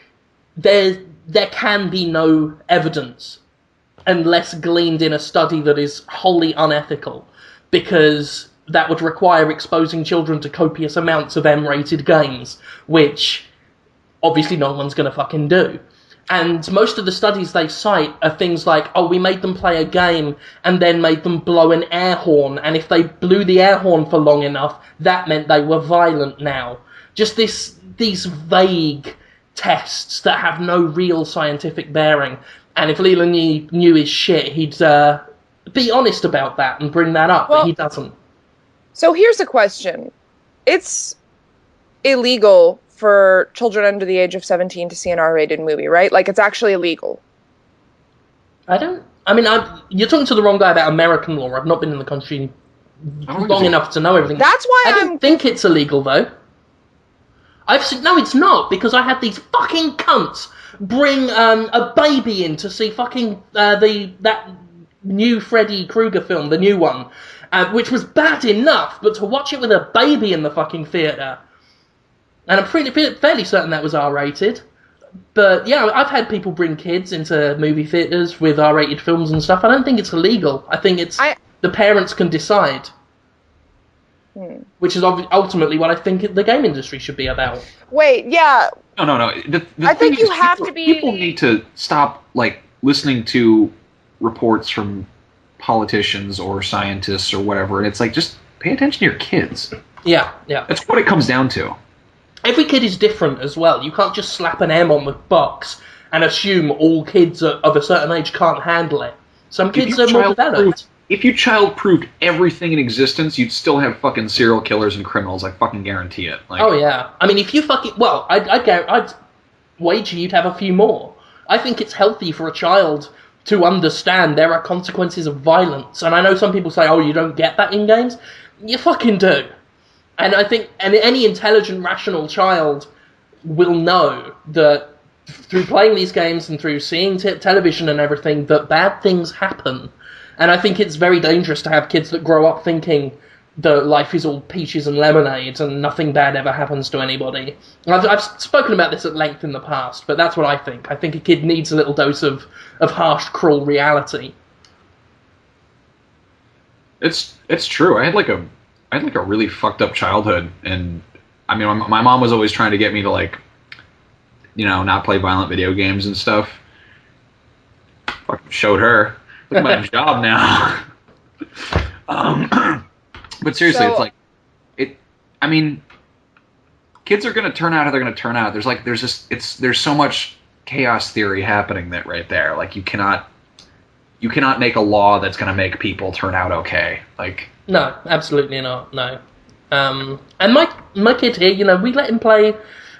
there can be no evidence unless gleaned in a study that is wholly unethical, because that would require exposing children to copious amounts of M-rated games, which obviously no one's going to fucking do. And most of the studies they cite are things like, oh, we made them play a game and then made them blow an air horn, and if they blew the air horn for long enough, that meant they were violent now. Just these vague tests that have no real scientific bearing. And if Leland knew his shit, he'd be honest about that and bring that up, but he doesn't. So here's a question. It's illegal for children under the age of 17 to see an R-rated movie, right? Like, it's actually illegal. You're talking to the wrong guy about American law. I've not been in the country long enough to know everything. That's why I don't think it's illegal, though. No, it's not, because I had these fucking cunts bring a baby in to see fucking that new Freddy Krueger film, the new one, which was bad enough, but to watch it with a baby in the fucking theatre, and I'm fairly certain that was R-rated. But yeah, I've had people bring kids into movie theatres with R-rated films and stuff. I don't think it's illegal. I think the parents can decide. Which is ultimately what I think the game industry should be about. Wait, yeah. No. I think you have to be... People need to stop, like, listening to reports from politicians or scientists or whatever. And it's like, just pay attention to your kids. Yeah, yeah. That's what it comes down to. Every kid is different as well. You can't just slap an M on the box and assume all kids of a certain age can't handle it. Some kids are more developed. If you child-proofed everything in existence, you'd still have fucking serial killers and criminals. I fucking guarantee it. Like, oh, yeah. I mean, if you fucking... Well, I'd wager you'd have a few more. I think it's healthy for a child to understand there are consequences of violence. And I know some people say, oh, you don't get that in games. You fucking do. And I think any intelligent, rational child will know that through playing these games and through seeing television and everything, that bad things happen. And I think it's very dangerous to have kids that grow up thinking that life is all peaches and lemonade and nothing bad ever happens to anybody. And I've spoken about this at length in the past, but that's what I think. I think a kid needs a little dose of harsh, cruel reality. It's true. I had like a really fucked up childhood, and I mean, my mom was always trying to get me to, like, you know, not play violent video games and stuff. Fucking showed her. Look at my job now. But seriously, So- it's like, I mean, kids are gonna turn out how they're gonna turn out. There's so much chaos theory happening right there. Like, you cannot make a law that's gonna make people turn out okay. Like, No, absolutely not, no. And my kid here, you know, we let him play...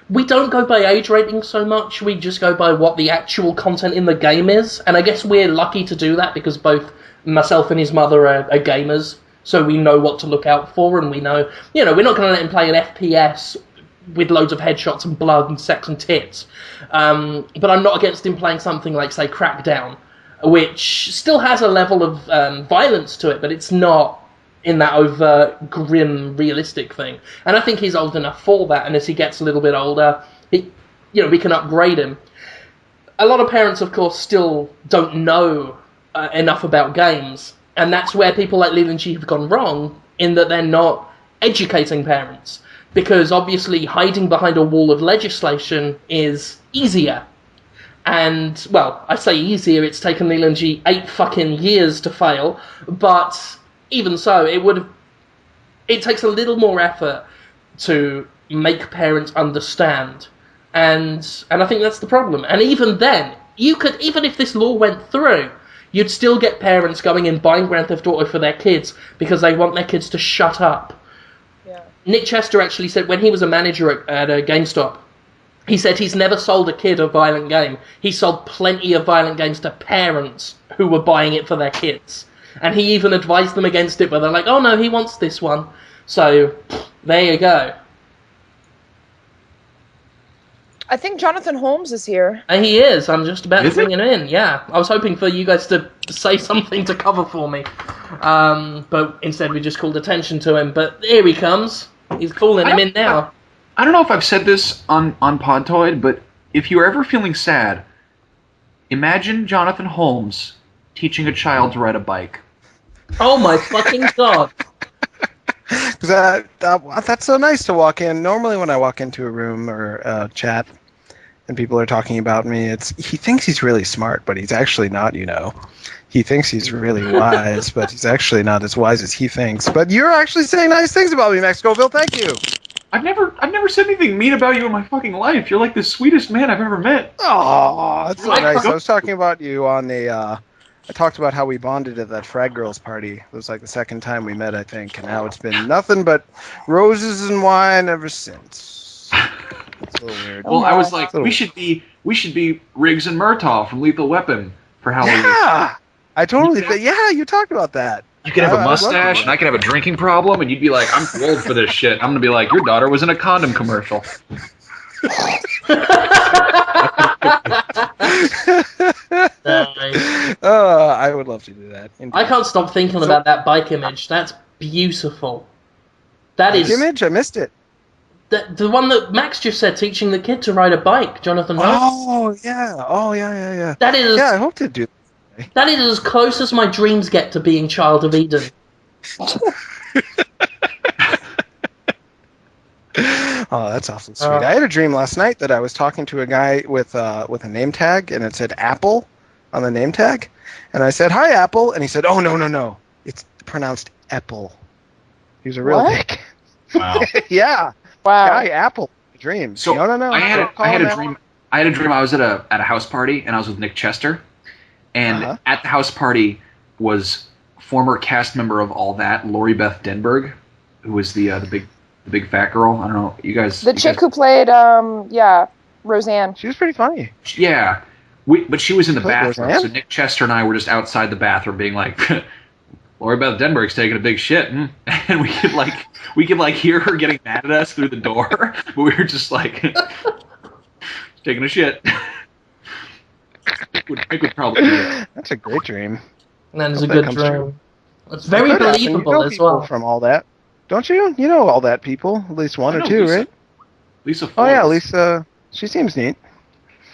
We don't go by age rating so much, we just go by what the actual content in the game is, and I guess we're lucky to do that because both myself and his mother are gamers, so we know what to look out for, and we know, you know, we're not going to let him play an FPS with loads of headshots and blood and sex and tits. But I'm not against him playing something like, say, Crackdown, which still has a level of violence to it, but it's not in that overt, grim, realistic thing. And I think he's old enough for that, and as he gets a little bit older, we can upgrade him. A lot of parents, of course, still don't know enough about games, and that's where people like Leland G have gone wrong, in that they're not educating parents. Because obviously hiding behind a wall of legislation is easier. And, well, I say easier, it's taken Leland G 8 fucking years to fail, but... Even so, it takes a little more effort to make parents understand, and I think that's the problem. And even then, even if this law went through, you'd still get parents going and buying Grand Theft Auto for their kids because they want their kids to shut up. Yeah. Nick Chester actually said when he was a manager at a GameStop, he said he's never sold a kid a violent game. He sold plenty of violent games to parents who were buying it for their kids. And he even advised them against it, but they're like, oh no, he wants this one. So, there you go. I think Jonathan Holmes is here. And he is. I'm just about Is to bring him in, yeah. I was hoping for you guys to say something to cover for me. But instead we just called attention to him. But here he comes. He's calling him in now. I don't know if I've said this on Podtoid, but if you're ever feeling sad, imagine Jonathan Holmes teaching a child to ride a bike. Oh my fucking god. That's so nice to walk in. Normally when I walk into a room or chat and people are talking about me, he thinks he's really smart, but he's actually not, you know. He thinks he's really wise, but he's actually not as wise as he thinks. But you're actually saying nice things about me, Max Scoville. Thank you. I've never said anything mean about you in my fucking life. You're like the sweetest man I've ever met. Oh, that's so nice. I was talking about you on the... I talked about how we bonded at that Frag Girls party. It was like the second time we met, I think, and now it's been nothing but roses and wine ever since. It's a little weird. Well, I was like, we should be Riggs and Murtaugh from Lethal Weapon for Halloween. Yeah, I totally. You talked about that. You could have a mustache, and I could have a drinking problem, and you'd be like, I'm too old for this shit. I'm gonna be like, your daughter was in a condom commercial. I would love to do that. Indeed. I can't stop thinking about that bike image. That's beautiful. That Bike is image? I missed it. the one that Max just said, teaching the kid to ride a bike. Jonathan Holmes. Oh yeah. That is. Yeah, I hope to do. That is as close as my dreams get to being Child of Eden. Oh, that's awfully sweet. I had a dream last night that I was talking to a guy with a name tag, and it said Apple, on the name tag. And I said, "Hi, Apple." And he said, "Oh, no. It's pronounced Apple." He was a real What? dick. Wow. Yeah. Wow. Guy Apple. Dreams. So No. I had Don't call a him dream. I had a dream. I was at a house party and I was with Nick Chester, and Uh-huh. at the house party was former cast member of All That, Lori Beth Denberg, who was the big fat girl. I don't know, you guys. The you chick guys, who played, Roseanne. She was pretty funny. yeah, but she was in the Played bathroom. Roseanne? So Nick Chester and I were just outside the bathroom, being like, Lori Beth Denberg's taking a big shit, and we could hear her getting mad at us through the door, but we were just like taking a shit. Nick would probably do that. That's a great dream. That is a Hope that good comes dream. true. It's very It could happen. believable You know as people well. from All That, don't you? You know All That people, at least one I or know two, Lisa. right? Lisa Oh yeah, Forbes. Lisa. She seems neat.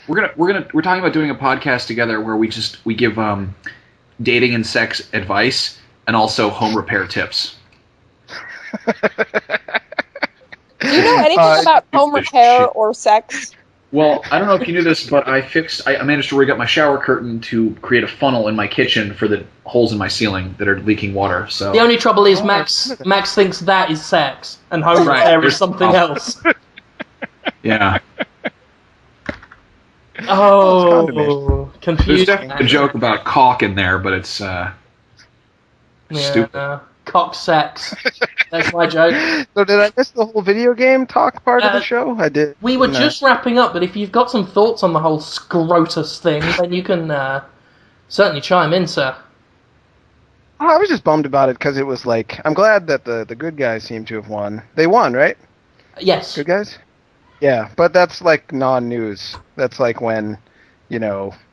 We're talking about doing a podcast together where we give dating and sex advice and also home repair tips. Do you know anything about home repair or sex? Well, I don't know if you knew this, but I managed to rig up my shower curtain to create a funnel in my kitchen for the holes in my ceiling that are leaking water. So The only trouble is Oh, Max thinks that is sex, and home Right. repair is something else. yeah, Oh, there's confused. definitely a joke about caulk in there, but it's stupid. Cock sex. That's my joke. So did I miss the whole video game talk part of the show? I did. We were No. just wrapping up, but if you've got some thoughts on the whole Scrotus thing, then you can certainly chime in, sir. Oh, I was just bummed about it because it was like, I'm glad that the good guys seem to have won. They won, right? Yes. Good guys? Yeah, but that's like non-news. That's like when,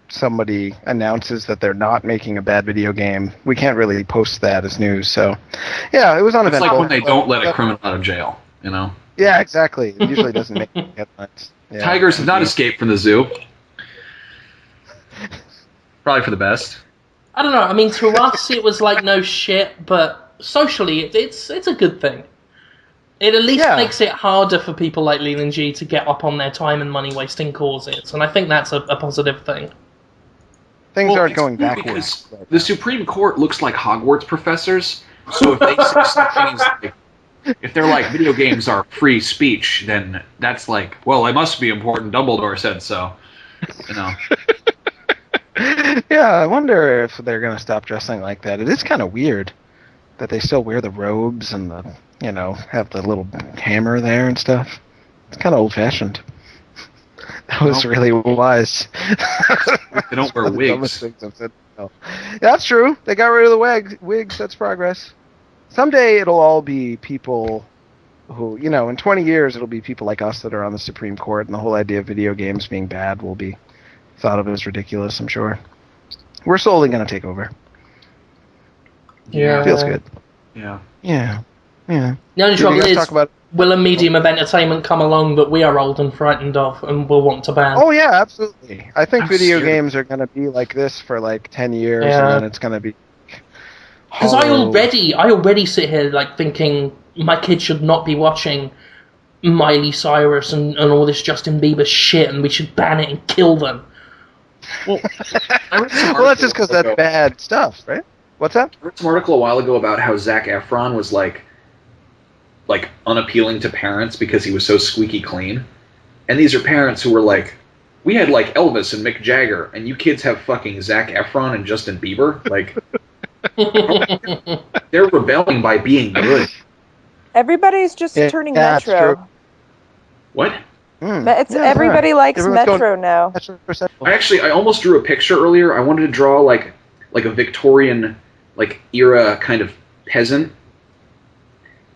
somebody announces that they're not making a bad video game. We can't really post that as news. So, yeah, it was It's uneventful. like when they don't let a criminal out of jail, you know? Yeah, exactly. It usually doesn't make headlines. Yeah. Tigers have not escaped from the zoo. Probably for the best. I don't know. I mean, to us, it was like no shit, but socially, it's a good thing. It at least makes it harder for people like Leland G to get up on their time and money wasting causes, and I think that's a positive thing. Things aren't it's going cool backwards. because the Supreme Court looks like Hogwarts professors. So if they say something like, if they're like video games are free speech, then that's like, well, it must be important. Dumbledore said so. You know. Yeah, I wonder if they're going to stop dressing like that. It is kind of weird that they still wear the robes and have the little hammer there and stuff. It's kind of old-fashioned. That was really wise. They don't wear One of the wigs. dumbest things I've said. No. Yeah, that's true. They got rid of the wigs. That's progress. Someday it'll all be people who, in 20 years it'll be people like us that are on the Supreme Court, and the whole idea of video games being bad will be thought of as ridiculous, I'm sure. We're slowly going to take over. Yeah. Feels good. Yeah. Yeah. Yeah. The only Do trouble you guys is, talk about... will a medium of entertainment come along that we are old and frightened of and will want to ban? Oh, yeah, absolutely. I think I'm video serious. games are going to be like this for like 10 years, Yeah. and then it's going to be... Because I already sit here like thinking my kids should not be watching Miley Cyrus and all this Justin Bieber shit, and we should ban it and kill them. Well, I read some Well, that's just because article that's bad stuff, right? What's that? I read some article a while ago about how Zac Efron was like unappealing to parents because he was so squeaky clean. And these are parents who were like, we had like Elvis and Mick Jagger, and you kids have fucking Zac Efron and Justin Bieber. Like, they're rebelling by being good. Everybody's just turning it's Metro. true. What? Everybody likes Everyone's Metro now. I almost drew a picture earlier. I wanted to draw like a Victorian era kind of peasant,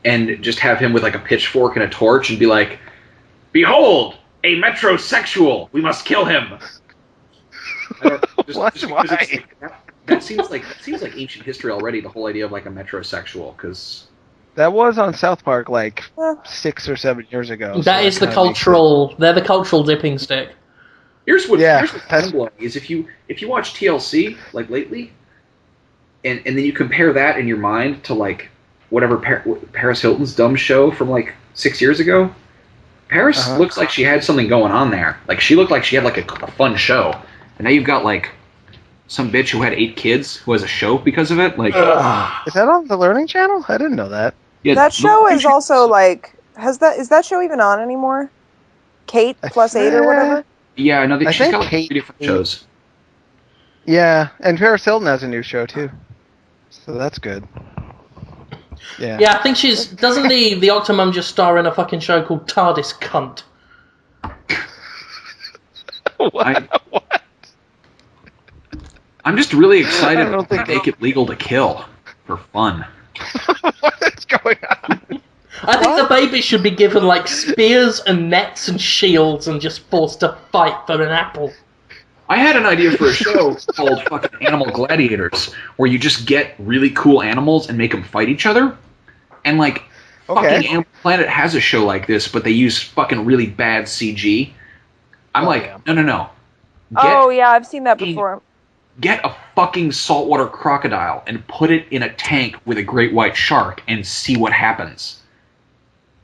and just have him with like a pitchfork and a torch and be like, "Behold, a metrosexual! We must kill him." Why? That seems like ancient history already. The whole idea of like a metrosexual, because That was on South Park 6 or 7 years ago. That is the cultural. They're the cultural dipping stick. here's what's that's- mind-blowing is if you watch TLC like lately, and then you compare that in your mind to like whatever Paris Hilton's dumb show from like 6 years ago. Paris looks like she had something going on there. Like she looked like she had like a fun show, and now you've got like some bitch who had 8 kids who has a show because of it. Like, Is that on the Learning Channel? I didn't know that. yeah, That show is also like is that show even on anymore? Kate plus 8 or whatever. Yeah, no, I she's think got like 3 Kate- different shows. Yeah, and Paris Hilton has a new show too, so that's good. Yeah. Yeah, I think she's... Doesn't the Octomum just star in a fucking show called TARDIS Cunt? What? I'm just really excited I don't to think make it legal to kill for fun. What is going on? I think the baby should be given, like, spears and nets and shields and just forced to fight for an apple. I had an idea for a show called fucking Animal Gladiators, where you just get really cool animals and make them fight each other. And, like, fucking Animal Planet has a show like this, but they use fucking really bad CG. I'm no. Oh yeah, I've seen that before. Get a fucking saltwater crocodile and put it in a tank with a great white shark and see what happens.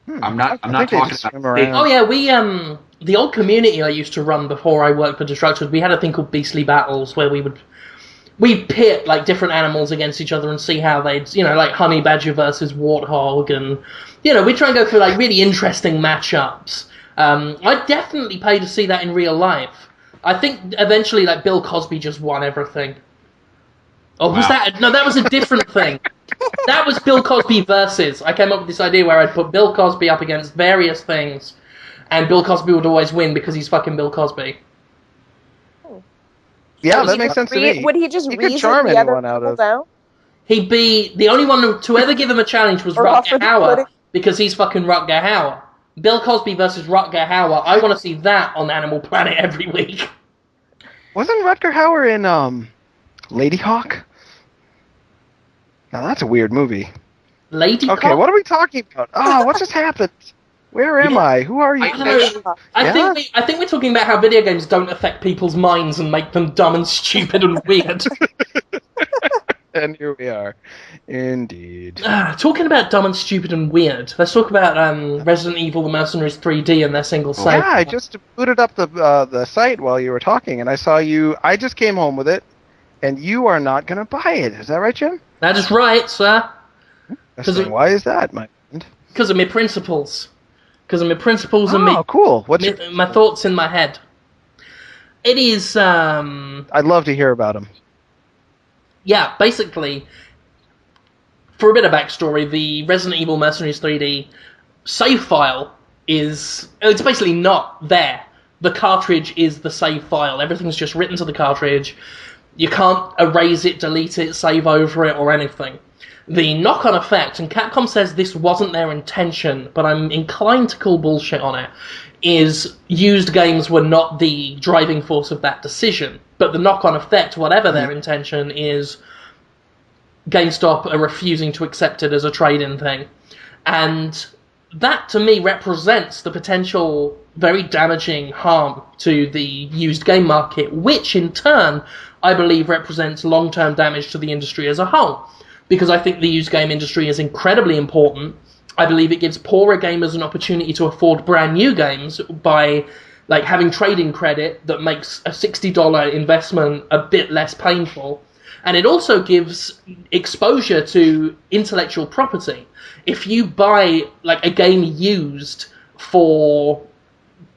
I'm not talking about big. Oh yeah, we the old community I used to run before I worked for Destructors, we had a thing called Beastly Battles where we'd pit like different animals against each other and see how they'd, like honey badger versus warthog, and we'd try and go through like really interesting matchups. I'd definitely pay to see that in real life. I think eventually like Bill Cosby just won everything. Oh, was that? No, that was a different thing. That was Bill Cosby versus. I came up with this idea where I'd put Bill Cosby up against various things, and Bill Cosby would always win because he's fucking Bill Cosby. Yeah, that makes sense to me. Would he just could charm the other anyone out of. down? He'd be the only one to ever give him a challenge was Or offer Rutger the Hauer pudding. because he's fucking Rutger Hauer. Bill Cosby versus Rutger Hauer. I want to see that on Animal Planet every week. Wasn't Rutger Hauer in Lady Hawk? Now that's a weird movie. Lady Okay, Cop? what are we talking about? Oh, what just happened? Where am I? Who are you? I don't know. I think we're talking about how video games don't affect people's minds and make them dumb and stupid and weird. And here we are. Indeed. Talking about dumb and stupid and weird, let's talk about Resident Evil: The Mercenaries 3D and their single save. Yeah, I just booted up the site while you were talking, and I saw you. I just came home with it, and you are not going to buy it. Is that right, Jim? That is right, sir. Why is that, my friend? Because of my principles. Because of my principles and cool. my thoughts in my head. It is. I'd love to hear about them. Yeah, basically, for a bit of backstory, the Resident Evil Mercenaries 3D save file it's basically not there. The cartridge is the save file. Everything's just written to the cartridge. You can't erase it, delete it, save over it, or anything. The knock-on effect, and Capcom says this wasn't their intention, but I'm inclined to call bullshit on it, is used games were not the driving force of that decision. But the knock-on effect, whatever their intention, is GameStop are refusing to accept it as a trade-in thing. And that, to me, represents the potential very damaging harm to the used game market, which, in turn, I believe represents long-term damage to the industry as a whole. Because I think the used game industry is incredibly important. I believe it gives poorer gamers an opportunity to afford brand new games by having trading credit that makes a $60 investment a bit less painful. And it also gives exposure to intellectual property. If you buy a game used for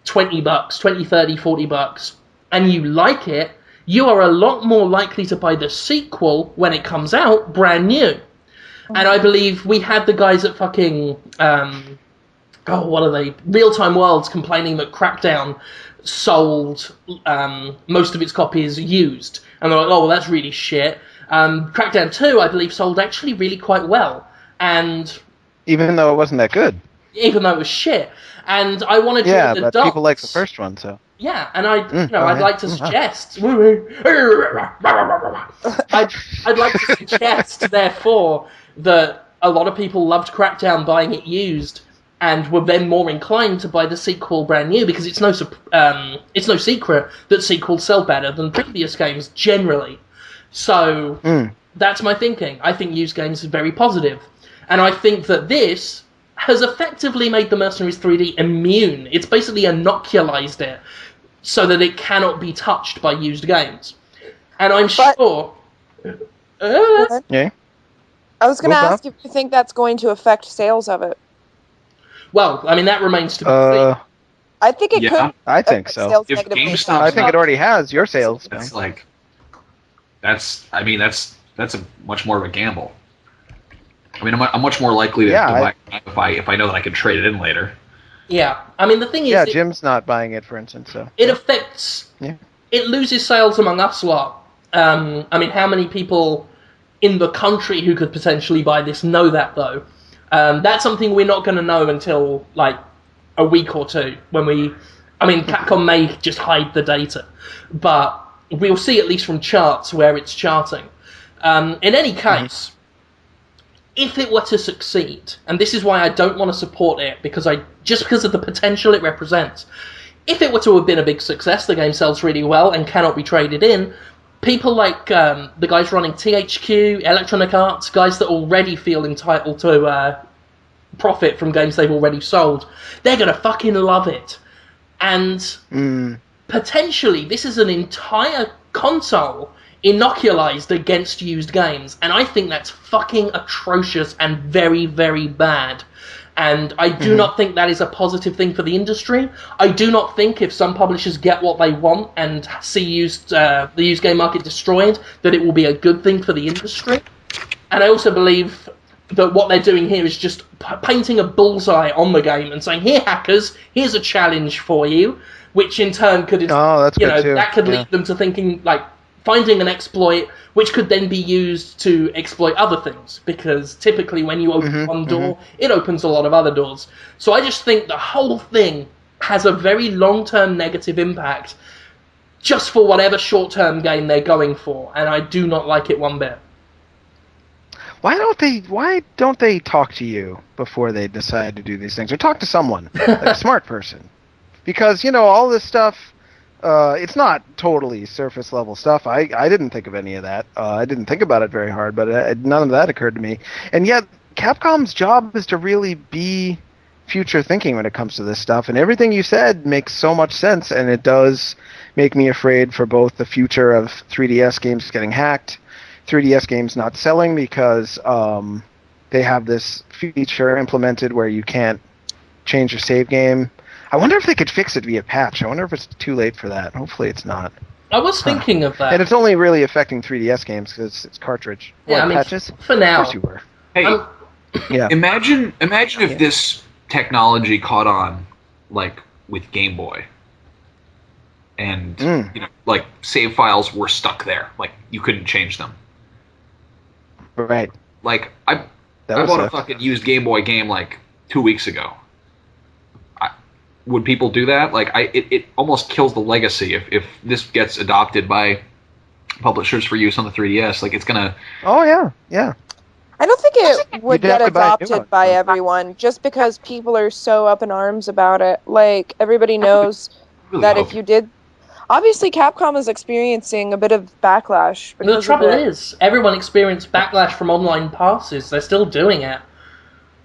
$20, 20, 30, $40, and you like it, you are a lot more likely to buy the sequel when it comes out brand new. And I believe we had the guys at fucking, what are they? Real-Time Worlds complaining that Crackdown sold most of its copies used. And they're like, oh, well, that's really shit. Crackdown 2, I believe, sold actually really quite well. And even though it wasn't that good. Even though it was shit. And I want to join the but dots. people like the first one, so. Yeah, and I'd like to suggest. I'd like to suggest, therefore, that a lot of people loved Crackdown buying it used, and were then more inclined to buy the sequel brand new because it's no secret that sequels sell better than previous games generally. So that's my thinking. I think used games are very positive, and I think that this has effectively made the Mercenaries 3D immune. It's basically inoculized it so that it cannot be touched by used games. And I'm sure. Yeah. I was going to What's ask if you think that's going to affect sales of it. Well, I mean, that remains to be seen. I think it Yeah, could. I think affect so. Sales If negatively. GameStop- I think it already has your sales. That's like, that's a much more of a gamble. I mean, I'm much more likely to buy it if I know that I can trade it in later. Yeah, I mean, the thing is... Yeah, Jim's not buying it, for instance, so... It affects... Yeah. It loses sales among us lot. I mean, how many people in the country who could potentially buy this know that, though? That's something we're not going to know until, like, a week or two, when we... I mean, Capcom may just hide the data, but we'll see at least from charts where it's charting. In any case... If it were to succeed, and this is why I don't want to support it, because of the potential it represents, if it were to have been a big success, the game sells really well and cannot be traded in, people like the guys running THQ, Electronic Arts, guys that already feel entitled to profit from games they've already sold, they're going to fucking love it. And potentially, this is an entire console inoculized against used games, and I think that's fucking atrocious and very, very bad. And I do not think that is a positive thing for the industry. I do not think if some publishers get what they want and see the used game market destroyed, that it will be a good thing for the industry. And I also believe that what they're doing here is just painting a bullseye on the game and saying, "Here, hackers, here's a challenge for you," which in turn could, that could lead them to thinking, like, finding an exploit which could then be used to exploit other things, because typically when you open one door, it opens a lot of other doors. So I just think the whole thing has a very long-term negative impact just for whatever short-term gain they're going for, and I do not like it one bit. Why don't they talk to you before they decide to do these things, or talk to someone, like a smart person? Because, all this stuff, it's not totally surface level stuff. I didn't think of any of that. I didn't think about it very hard, but none of that occurred to me. And yet, Capcom's job is to really be future thinking when it comes to this stuff. And everything you said makes so much sense, and it does make me afraid for both the future of 3DS games getting hacked, 3DS games not selling because they have this feature implemented where you can't change your save game. I wonder if they could fix it via patch. I wonder if it's too late for that. Hopefully it's not. I was thinking of that. And it's only really affecting 3DS games because it's cartridge. Yeah, patches? For now. Of course you were. Hey, yeah. Imagine if this technology caught on, like, with Game Boy. And, like, save files were stuck there. Like, you couldn't change them. Right. Like, I bought a fucking used Game Boy game, like, 2 weeks ago. Would people do that? Like, it almost kills the legacy if this gets adopted by publishers for use on the 3DS. Like, it's gonna... Oh, yeah. I don't think it would get have to buy a new adopted one. by everyone, just because people are so up in arms about it. Like, everybody knows that if you did... Obviously, Capcom is experiencing a bit of backlash. The trouble is, everyone experienced backlash from online passes. They're still doing it.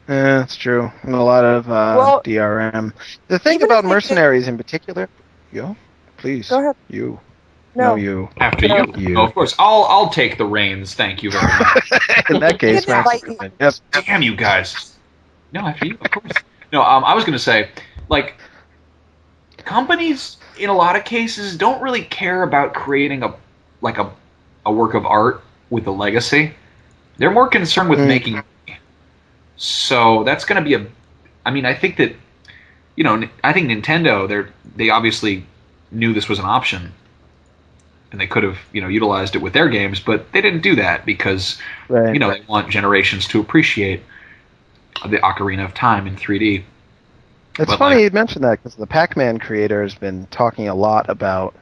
Yeah, that's true. And a lot of DRM. The thing about Mercenaries in particular... Please. Go ahead. You. No, you. After you. Oh, of course. I'll take the reins. Thank you very much. In that case, yes. Damn you guys. No, after you, of course. No, I was going to say, like, companies in a lot of cases don't really care about creating a work of art with a legacy. They're more concerned with making money. So that's going to be I think that, I think Nintendo, they obviously knew this was an option, and they could have, utilized it with their games, but they didn't do that because, they want generations to appreciate the Ocarina of Time in 3D. It's funny you mentioned that, because the Pac-Man creator has been talking a lot about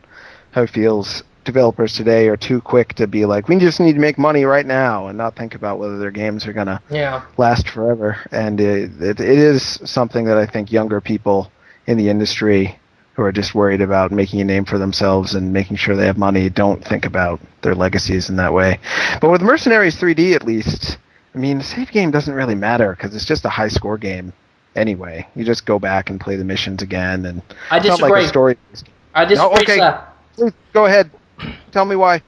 how he feels developers today are too quick to be like, we just need to make money right now and not think about whether their games are going to last forever. And it is something that I think younger people in the industry who are just worried about making a name for themselves and making sure they have money don't think about their legacies in that way. But with Mercenaries 3D, at least, I mean, the save game doesn't really matter because it's just a high-score game anyway. You just go back and play the missions again. And I disagree. It's not like a story. I disagree, sir. Please, go ahead. Tell me why.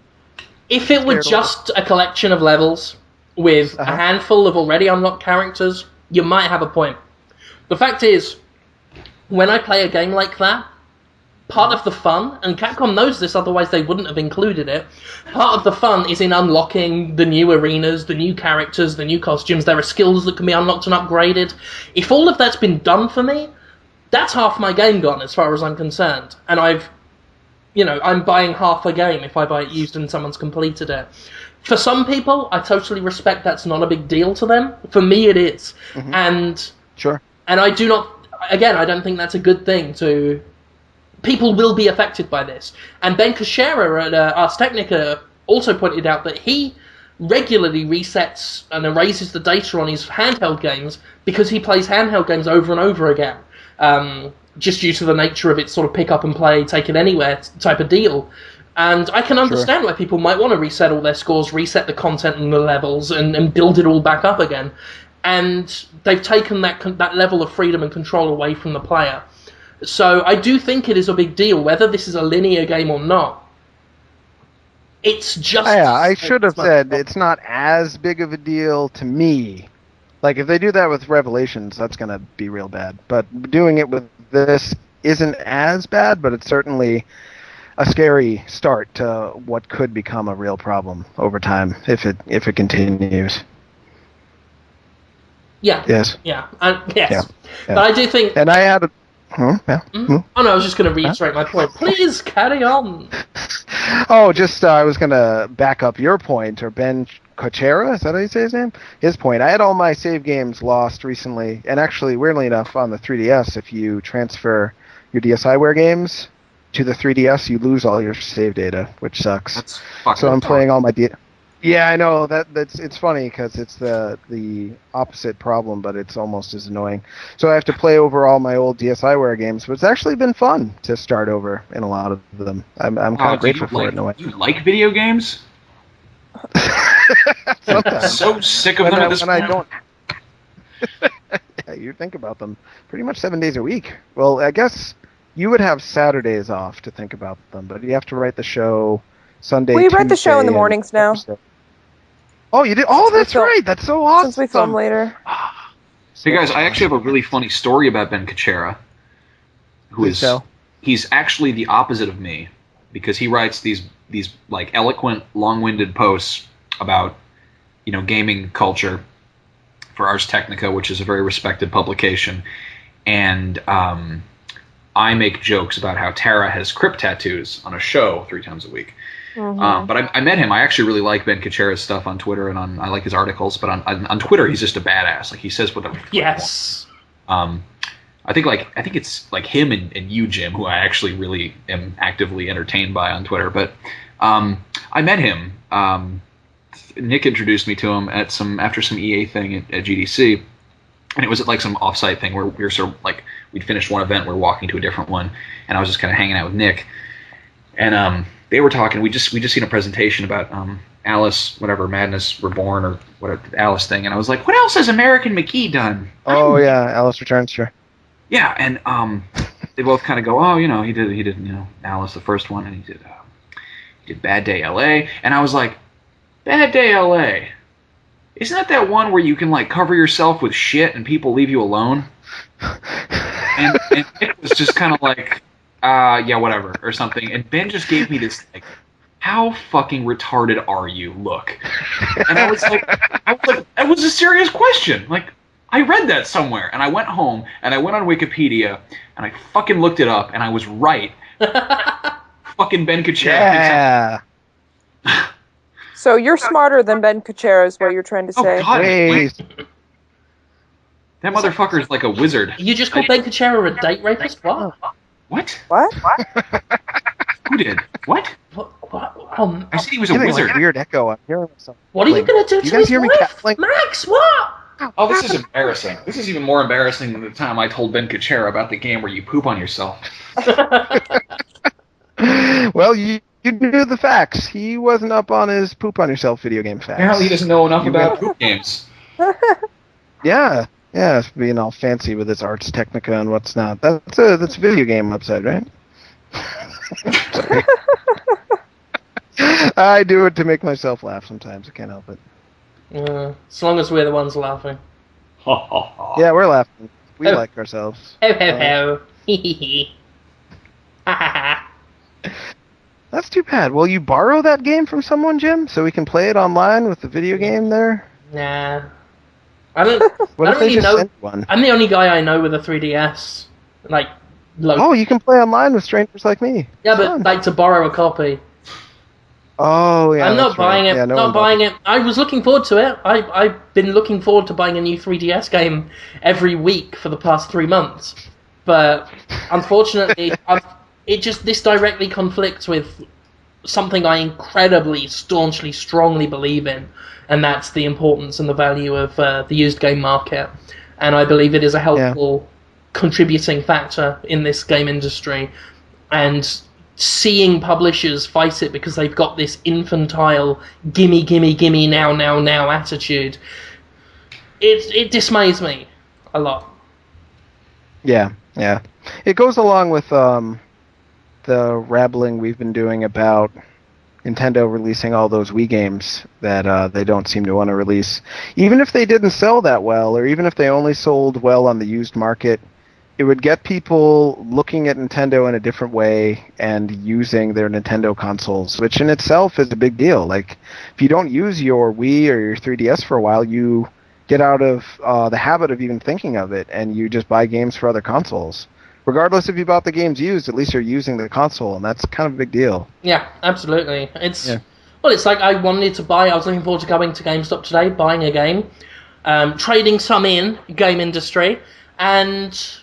If it were just a collection of levels with a handful of already unlocked characters, you might have a point. The fact is, when I play a game like that, part of the fun, and Capcom knows this, otherwise they wouldn't have included it, part of the fun is in unlocking the new arenas, the new characters, the new costumes. There are skills that can be unlocked and upgraded. If all of that's been done for me, that's half my game gone as far as I'm concerned. And I'm buying half a game if I buy it used and someone's completed it. For some people, I totally respect that's not a big deal to them. For me, it is. Mm-hmm. And I do not... Again, I don't think that's a good thing to... People will be affected by this. And Ben Kuchera at Ars Technica also pointed out that he regularly resets and erases the data on his handheld games because he plays handheld games over and over again. Just due to the nature of its sort of pick up and play, take it anywhere type of deal. And I can understand why people might want to reset all their scores, reset the content and the levels, and build it all back up again. And they've taken that level of freedom and control away from the player. So I do think it is a big deal, whether this is a linear game or not. It's just... Yeah, I should have said it's not as big of a deal to me. Like, if they do that with Revelations, that's going to be real bad. But doing it with this isn't as bad, but it's certainly a scary start to what could become a real problem over time if it continues. Yeah. Yes. Yeah. Yes. Yeah. But I do think... And I had a... Oh, no, I was just going to reiterate my point. Please, carry on. I was going to back up your point, or Ben Kuchera, is that how you say his name? His point. I had all my save games lost recently, and actually, weirdly enough, on the 3DS, if you transfer your DSiWare games to the 3DS, you lose all your save data, which sucks. That's fucking so I'm playing all my... Yeah, I know it's funny because it's the opposite problem, but it's almost as annoying. So I have to play over all my old DSiWare games, but it's actually been fun to start over in a lot of them. I'm kind of grateful for it in a way. You like video games? So sick of them at this point. I don't. Yeah, you think about them pretty much 7 days a week. Well, I guess you would have Saturdays off to think about them, but you have to write the show Sunday. We write the show in the mornings now. Oh, you did? Oh, that's right. That's so awesome. Since we film later. Hey guys, I actually have a really funny story about Ben Kuchera, he's actually the opposite of me, because he writes these like eloquent, long-winded posts about gaming culture for Ars Technica, which is a very respected publication, and I make jokes about how Tara has crypt tattoos on a show 3 times a week. Mm-hmm. But I met him. I actually really like Ben Kuchera's stuff on Twitter, and I like his articles. But on Twitter, he's just a badass. Like, he says whatever. Yes. I think it's like him and you, Jim, who I actually really am actively entertained by on Twitter. But I met him. Nick introduced me to him after some EA thing at GDC, and it was at like some offsite thing where we were sort of like, we'd finished one event, we were walking to a different one, and I was just kind of hanging out with Nick, and they were talking. We just seen a presentation about Alice, whatever, Madness Reborn or whatever, Alice thing, and I was like, what else has American McGee done? Oh yeah, Alice Returns, sure. Yeah, and they both kind of go, oh, he did Alice the first one, and he did Bad Day L.A., and I was like, Bad Day L.A., isn't that one where you can like cover yourself with shit and people leave you alone? and it was just kind of like, yeah, whatever, or something. And Ben just gave me this, like, how fucking retarded are you look? And I was like, that was a serious question. Like, I read that somewhere, and I went home, and I went on Wikipedia, and I fucking looked it up, and I was right. Fucking Ben Kuchera. Yeah. So you're smarter than Ben Kuchera is what you're trying to say. Oh, God. Wait. That motherfucker is like a wizard. You just called Ben Kuchera a date rapist? What? What? What? Who did? What? What? I said he was a Getting, wizard. like, weird echo. I'm hearing myself. What are you going to do to his wife? Like, Max, what? Oh, this is embarrassing. This is even more embarrassing than the time I told Ben Kuchera about the game where you poop on yourself. Well, you knew the facts. He wasn't up on his poop on yourself video game facts. Apparently he doesn't know enough about poop games. Yeah, it's being all fancy with his Arts Technica and what's not. That's a video game website, right? I do it to make myself laugh sometimes. I can't help it. As long as we're the ones laughing. Yeah, we're laughing. We Oh. like ourselves. Ho ho ho. Hee hee hee. Ha ha ha. That's too bad. Will you borrow that game from someone, Jim, so we can play it online with the video game there? Nah. I don't What I if don't they really just know. send one? I'm the only guy I know with a 3DS. Like, local. Oh, you can play online with strangers like me. Yeah, It's but fun. like to borrow a copy. Oh, yeah. I'm not that's right. buying it. Yeah, no not one buying it. I was looking forward to it. I've been looking forward to buying a new 3DS game every week for the past 3 months. But unfortunately, this directly conflicts with something I incredibly, staunchly, strongly believe in, and that's the importance and the value of the used game market. And I believe it is a helpful contributing factor in this game industry. And seeing publishers fight it because they've got this infantile gimme, gimme, gimme, now, now, now attitude, it dismays me a lot. Yeah. It goes along with the rabbling we've been doing about Nintendo releasing all those Wii games that they don't seem to want to release. Even if they didn't sell that well, or even if they only sold well on the used market, it would get people looking at Nintendo in a different way and using their Nintendo consoles, which in itself is a big deal. Like, if you don't use your Wii or your 3DS for a while, you get out of the habit of even thinking of it, and you just buy games for other consoles. Regardless if you bought the games used, at least you're using the console, and that's kind of a big deal. Yeah, absolutely. It's like I wanted to buy. I was looking forward to going to GameStop today, buying a game, trading some in game industry, and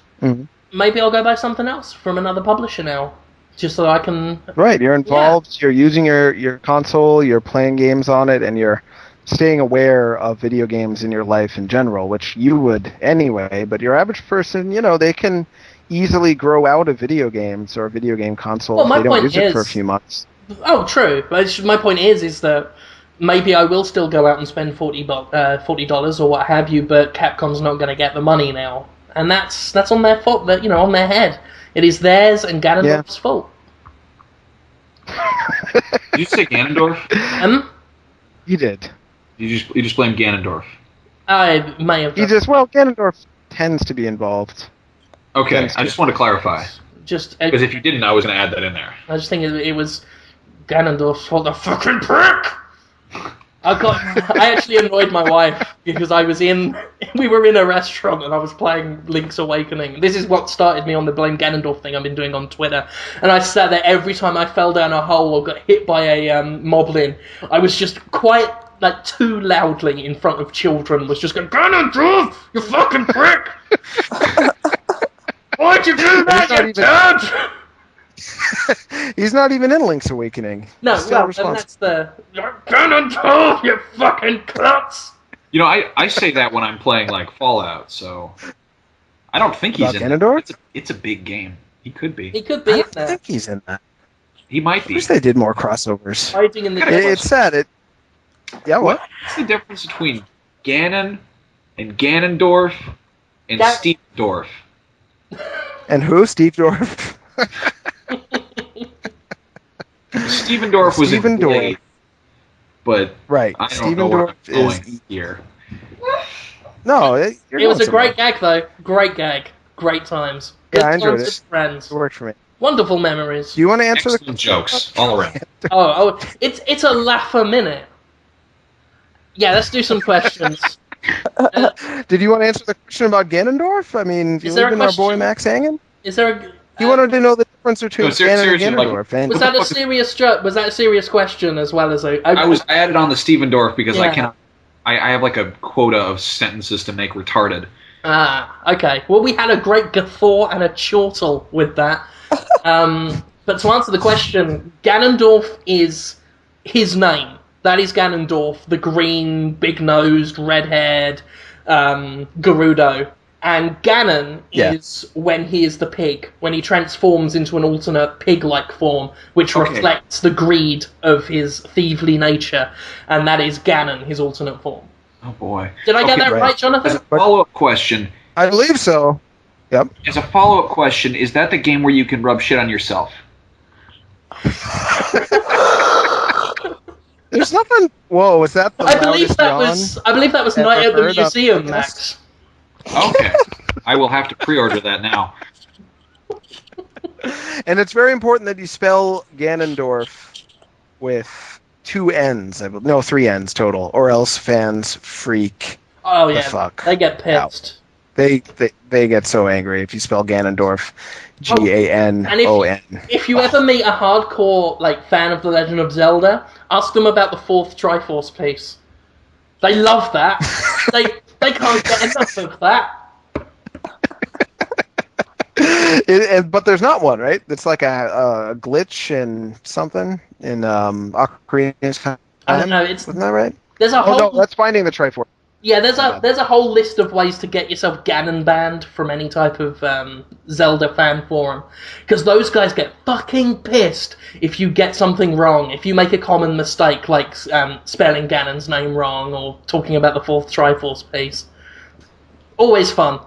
maybe I'll go buy something else from another publisher now, just so I can. Right, you're involved. You're using your console. You're playing games on it, and you're staying aware of video games in your life in general, which you would anyway. But your average person, they can easily grow out of video games or a video game console if they don't use it for a few months. Oh, true. But my point is that maybe I will still go out and spend $40 or what have you, but Capcom's not going to get the money now, and that's on their fault. That on their head. It is theirs and Ganondorf's fault. Did you say Ganondorf? You did. You just blame Ganondorf. I may have. Ganondorf tends to be involved. Okay, I just want to clarify. Because if you didn't, I was going to add that in there. I just think it was Ganondorf's fault. The fucking prick! I actually annoyed my wife because we were in a restaurant and I was playing Link's Awakening. This is what started me on the blame Ganondorf thing I've been doing on Twitter. And I sat there every time I fell down a hole or got hit by a moblin. I was just quite too loudly in front of children, was just going, Ganondorf, you fucking prick! Why'd you do that, you turd? He's not even in Link's Awakening. No, and that's the Ganondorf, you fucking klutz! I say that when I'm playing Fallout, so I don't think he's in Ganondorf? It's a big game. He could be. He could be in there. I think he's in that. He might be. I wish they did more crossovers. Fighting in the It's sad. Yeah, what? What's the difference between Ganon and Ganondorf and Steve Dorff? And who? Steve Dorff? Steven Dorff was in Blade, but right. I don't Steven know where Dorff I'm going is here. No, it was a great gag though. Great gag. Great times. Good I enjoyed times it. with friends. It worked for me. Wonderful memories. Do you want to answer Excellent jokes all around. It's a laugh a minute. Yeah, let's do some questions. Did you want to answer the question about Ganondorf? I mean, you leaving our boy Max hanging? Is there a... You wanted to know the difference between Ganon and Ganondorf. Was that a serious joke? Was that a serious question as well as a... I added on the Steven Dorff because I cannot... I have a quota of sentences to make retarded. Okay. Well, we had a great guffaw and a chortle with that. But to answer the question, Ganondorf is his name. That is Ganondorf, the green, big-nosed, red-haired Gerudo. And Ganon is when he is the pig, when he transforms into an alternate pig-like form, which reflects the greed of his thievely nature. And that is Ganon, his alternate form. Oh, boy. Did I get that right, Jonathan? As a follow-up question... I believe so. Yep. As a follow-up question, is that the game where you can rub shit on yourself? There's nothing. Whoa, was that the I believe loudest that yawn was. I believe that was ever Night at the heard on Museum, podcast? Max. Okay, I will have to pre-order that now. And it's very important that you spell Ganondorf with 2 N's. No, 3 N's total, or else fans freak Oh the yeah, fuck they get out. pissed. They get so angry if you spell Ganondorf Ganon. If you ever meet a hardcore fan of The Legend of Zelda, ask them about the 4th Triforce piece. They love that. they can't get enough of that. But there's not one, right? It's like a glitch in something in Ocarina's Time. I don't know. Isn't that right? There's a whole. No, that's Finding the Triforce. Yeah, there's a whole list of ways to get yourself Ganon banned from any type of Zelda fan forum, because those guys get fucking pissed if you get something wrong, if you make a common mistake like spelling Ganon's name wrong or talking about the 4th Triforce piece. Always fun,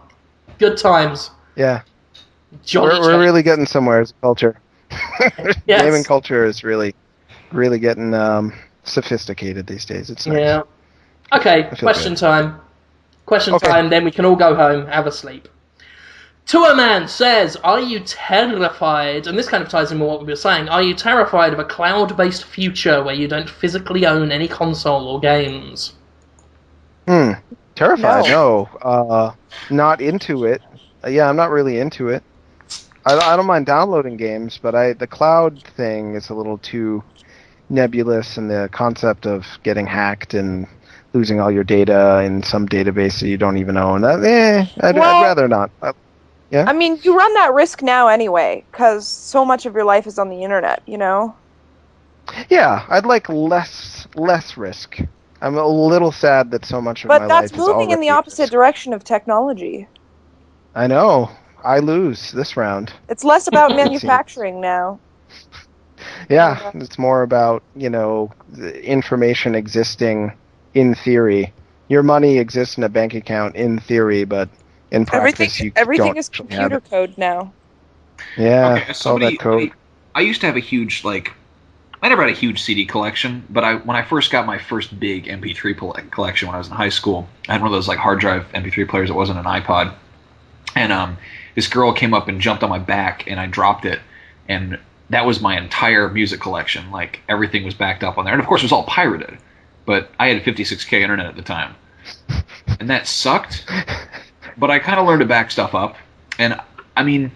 good times. Yeah, Jolly we're really getting somewhere as a culture. Yes. Gaming culture is really getting sophisticated these days. It's nice. Yeah. Okay, question time. Question time, then we can all go home, have a sleep. Tour Man says, are you terrified, and this kind of ties in with what we were saying, are you terrified of a cloud-based future where you don't physically own any console or games? Terrified? No. Not into it. Yeah, I'm not really into it. I don't mind downloading games, but the cloud thing is a little too nebulous, and the concept of getting hacked and losing all your data in some database that you don't even own. I'd rather not. Yeah? I mean, you run that risk now anyway, because so much of your life is on the internet, you know? Yeah, I'd like less risk. I'm a little sad that so much of my life is But that's moving in the opposite risk. direction of technology. I know. I lose this round. It's less about manufacturing now. Yeah, it's more about, the information existing in theory. Your money exists in a bank account in theory, but in practice everything is computer code now. Yeah, okay, all that code. I used to have a huge, I never had a huge CD collection, but when I first got my first big MP3 collection when I was in high school, I had one of those hard drive MP3 players that wasn't an iPod, and this girl came up and jumped on my back, and I dropped it, and that was my entire music collection. Everything was backed up on there, and of course it was all pirated, but I had 56K internet at the time, and that sucked. But I kind of learned to back stuff up, and I mean,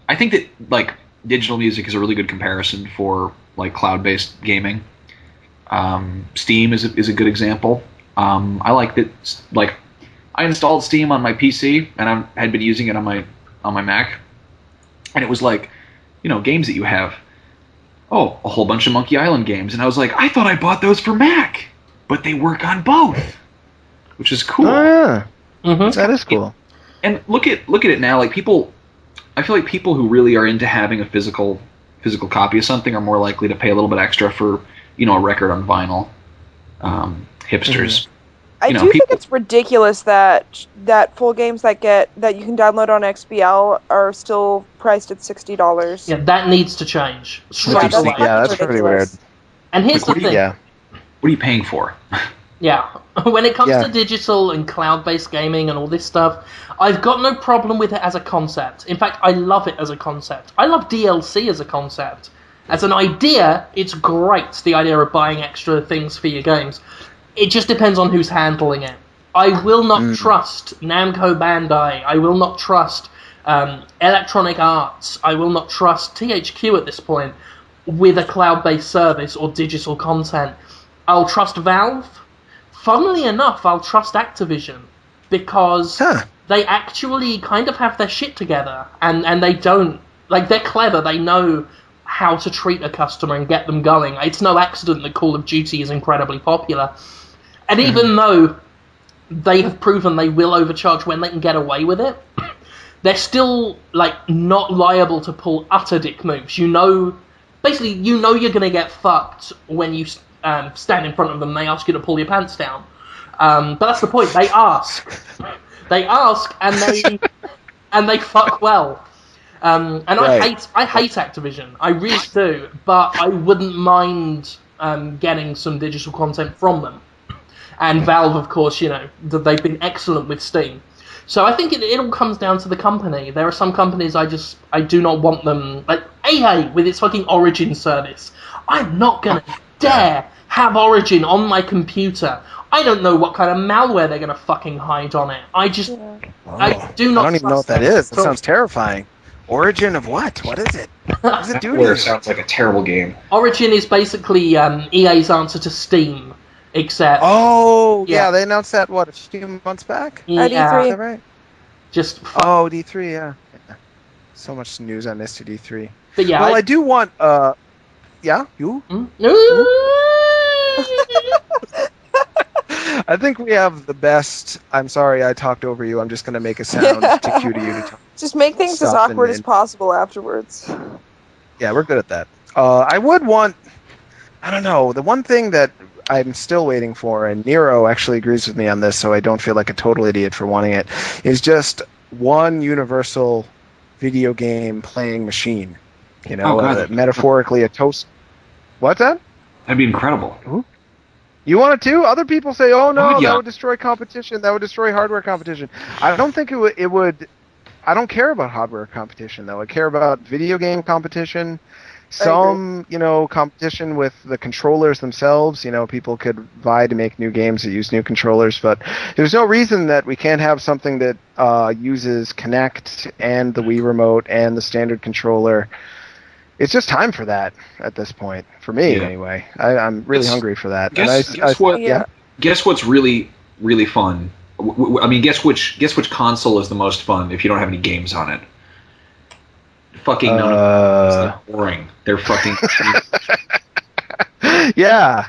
I think that digital music is a really good comparison for cloud-based gaming. Steam is a good example. I like that. I installed Steam on my PC, and I had been using it on my Mac, and it was games that you have. Oh, a whole bunch of Monkey Island games, and I was like, I thought I bought those for Mac, but they work on both, which is cool. Oh, yeah. Mm-hmm. That is cool. And look at it now. I feel like people who really are into having a physical copy of something are more likely to pay a little bit extra for a record on vinyl. Hipsters. I do think it's ridiculous that full games that you can download on XBL are still priced at $60. Yeah, that needs to change. Straight away. Yeah, that's pretty weird. And here's the thing. What are you paying for? Yeah, when it comes to digital and cloud-based gaming and all this stuff, I've got no problem with it as a concept. In fact, I love it as a concept. I love DLC as a concept. As an idea, it's great, the idea of buying extra things for your games. It just depends on who's handling it. I will not trust Namco Bandai. I will not trust Electronic Arts. I will not trust THQ at this point with a cloud-based service or digital content. I'll trust Valve. Funnily enough, I'll trust Activision because they actually kind of have their shit together, and they don't, they're clever, they know how to treat a customer and get them going. It's no accident that Call of Duty is incredibly popular. And even though they have proven they will overcharge when they can get away with it, they're still, not liable to pull utter dick moves. Basically, you're going to get fucked when you stand in front of them and they ask you to pull your pants down. But that's the point. They ask. They ask, and they fuck well. And I hate Activision. I really do. But I wouldn't mind getting some digital content from them. And Valve, of course, they've been excellent with Steam. So I think it all comes down to the company. There are some companies I do not want them, like EA with its fucking Origin service. I'm not gonna dare have Origin on my computer. I don't know what kind of malware they're gonna fucking hide on it. I do not. I don't even know what that is. That sounds terrifying. Origin of what? What is it? What does it do to you? That sounds like a terrible game. Origin is basically EA's answer to Steam. Except, yeah, they announced that a few months back. At E3, Is that right? Just D3, yeah. So much news I missed at E3. But yeah, I do want. You? I think we have the best. I'm sorry, I talked over you. I'm just going to make a sound to cue to you to talk. Just make things as awkward as possible afterwards. Yeah, we're good at that. I would want. I don't know. The one thing that I'm still waiting for, and Nero actually agrees with me on this, so I don't feel like a total idiot for wanting it, is just one universal video game playing machine. Metaphorically a toast. What's that? That'd be incredible. Ooh. You want it too? Other people say, "Oh no, yeah. that would destroy competition. That would destroy hardware competition." I don't think it would. I don't care about hardware competition though. I care about video game competition. Some, competition with the controllers themselves. People could vie to make new games that use new controllers, but there's no reason that we can't have something that uses Kinect and the Wii Remote and the standard controller. It's just time for that at this point, for me anyway. I'm really hungry for that. Guess what's really, really fun? Guess which console is the most fun if you don't have any games on it? Fucking none of them. They're boring. They're fucking. Yeah,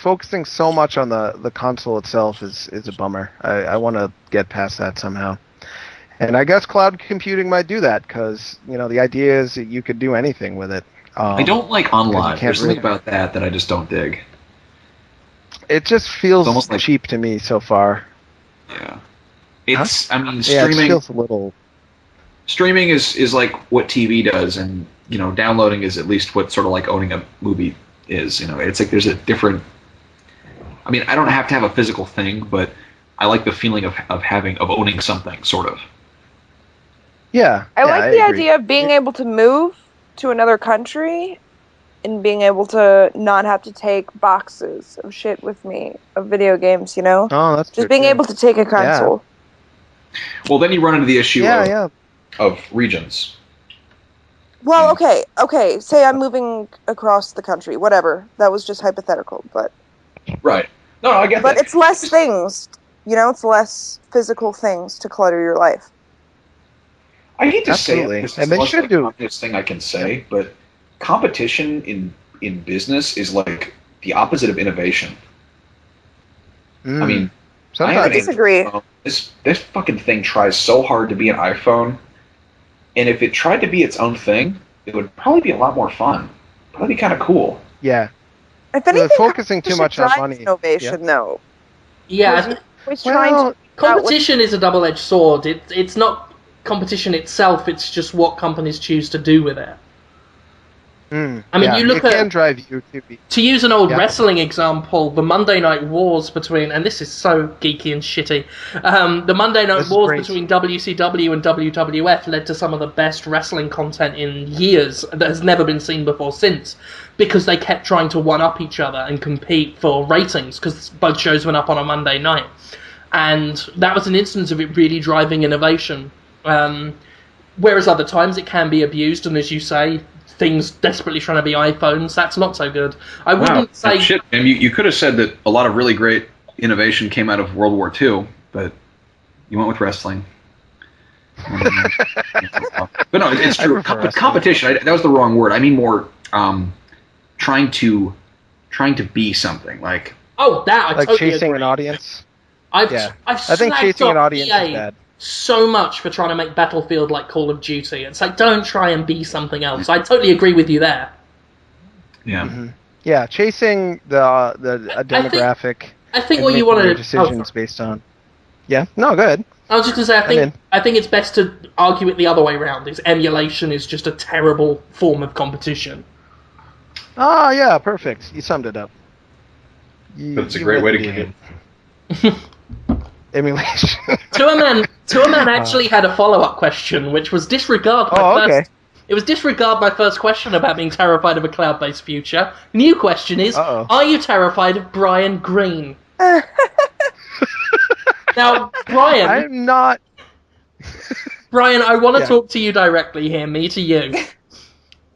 focusing so much on the console itself is a bummer. I want to get past that somehow. And I guess cloud computing might do that because the idea is that you could do anything with it. I don't like OnLive. There's something about that I just don't dig. It just feels almost cheap to me so far. Yeah, it's. Streaming. Yeah, it feels a little. Streaming is like what TV does, and downloading is at least what sort of like owning a movie is. It's like there's a different. I don't have to have a physical thing, but I like the feeling of owning something, sort of. Yeah, I like the idea of being able to move to another country and being able to not have to take boxes of shit with me of video games. Oh, that's just being able to take a console. Yeah. Well, then you run into the issue of regions. Well, okay. Say I'm moving across the country. Whatever. That was just hypothetical, but. Right. No, I get that. But it's less things. It's less physical things to clutter your life. I hate to say it, because and they should do this thing I can say, but competition in business is like the opposite of innovation. I disagree. This fucking thing tries so hard to be an iPhone, and if it tried to be its own thing, it would probably be a lot more fun. Probably be kind of cool. Yeah. If anything, focusing too much on money. Innovation, though. Yeah. Competition is a double-edged sword. It's not competition itself, it's just what companies choose to do with it. You look at... can drive you to use an old wrestling example, the Monday Night Wars between... And this is so geeky and shitty. The Monday Night Wars between WCW and WWF led to some of the best wrestling content in years that has never been seen before since, because they kept trying to one-up each other and compete for ratings, because both shows went up on a Monday night. And that was an instance of it really driving innovation. Whereas other times it can be abused, and as you say, things desperately trying to be iPhones, that's not so good. I wouldn't say... Shit, man, you could have said that a lot of really great innovation came out of World War II, but you went with wrestling. But no, it's true. Competition, that was the wrong word. I mean more trying to be something. Like... Oh, that, I like totally chasing agree. an audience? I think chasing an audience is bad. So much for trying to make Battlefield like Call of Duty. It's like, don't try and be something else. I totally agree with you there. Yeah. Mm-hmm. Yeah, chasing a demographic. I think what you want to decisions based on. Yeah. No, go ahead. I was just going to say, I think it's best to argue it the other way around. Emulation is just a terrible form of competition. Oh, yeah, perfect. You summed it up. But it's a great way to game. Emulation. Tuaman actually had a follow-up question, which was disregard my Oh, first. okay. It was disregard my first question about being terrified of a cloud-based future. New question is: Uh-oh. Are you terrified of Brian Greene? Now, Brian, I'm not. Brian, I want to Yeah. talk to you directly here, me to you.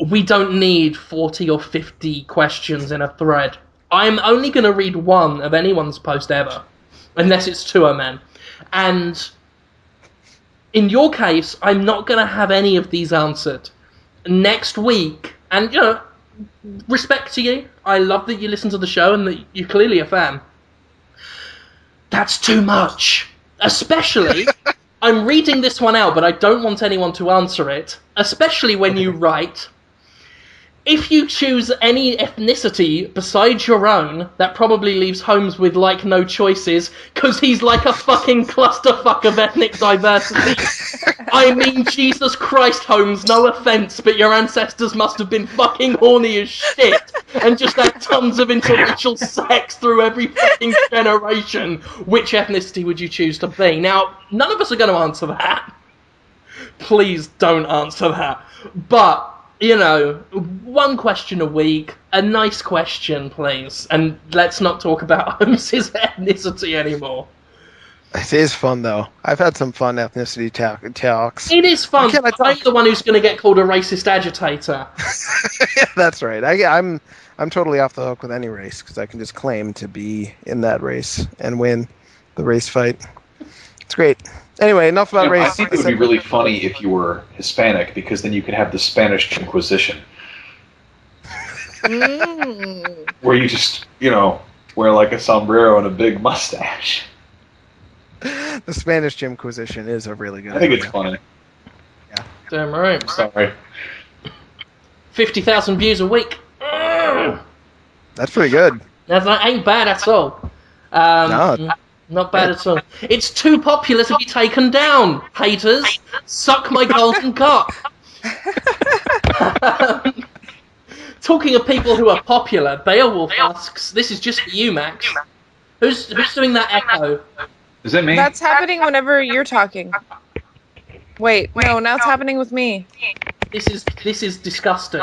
We don't need 40 or 50 questions in a thread. I'm only going to read one of anyone's post ever, unless it's Tuaman. And in your case, I'm not going to have any of these answered. Next week, and, respect to you. I love that you listen to the show and that you're clearly a fan. That's too much. Especially, I'm reading this one out, but I don't want anyone to answer it. Especially when you write, if you choose any ethnicity besides your own, that probably leaves Holmes with, no choices, because he's like a fucking clusterfuck of ethnic diversity. I mean, Jesus Christ, Holmes, no offence, but your ancestors must have been fucking horny as shit, and just had tons of interracial sex through every fucking generation. Which ethnicity would you choose to be? Now, none of us are going to answer that. Please don't answer that. But, one question a week, a nice question, please, and let's not talk about Holmes's ethnicity anymore. It is fun, though. I've had some fun ethnicity talks. It is fun. Why can't I I'm talk? the one who's going to get called a racist agitator. Yeah, that's right. I'm totally off the hook with any race because I can just claim to be in that race and win the race fight. It's great. Anyway, enough about race. I think it would be really funny if you were Hispanic, because then you could have the Spanish Inquisition, where you just, wear like a sombrero and a big mustache. The Spanish Inquisition is a really good I think idea. it's funny. Damn right. Sorry. 50,000 views a week. That's pretty good. That ain't bad at all. No. Not bad at all. It's too popular to be taken down. Haters, suck my golden cock. Talking of people who are popular, Beowulf asks, this is just for you, Max. Who's doing that echo? Is that me? That's happening whenever you're talking. Wait, no, now it's happening with me. This is disgusting.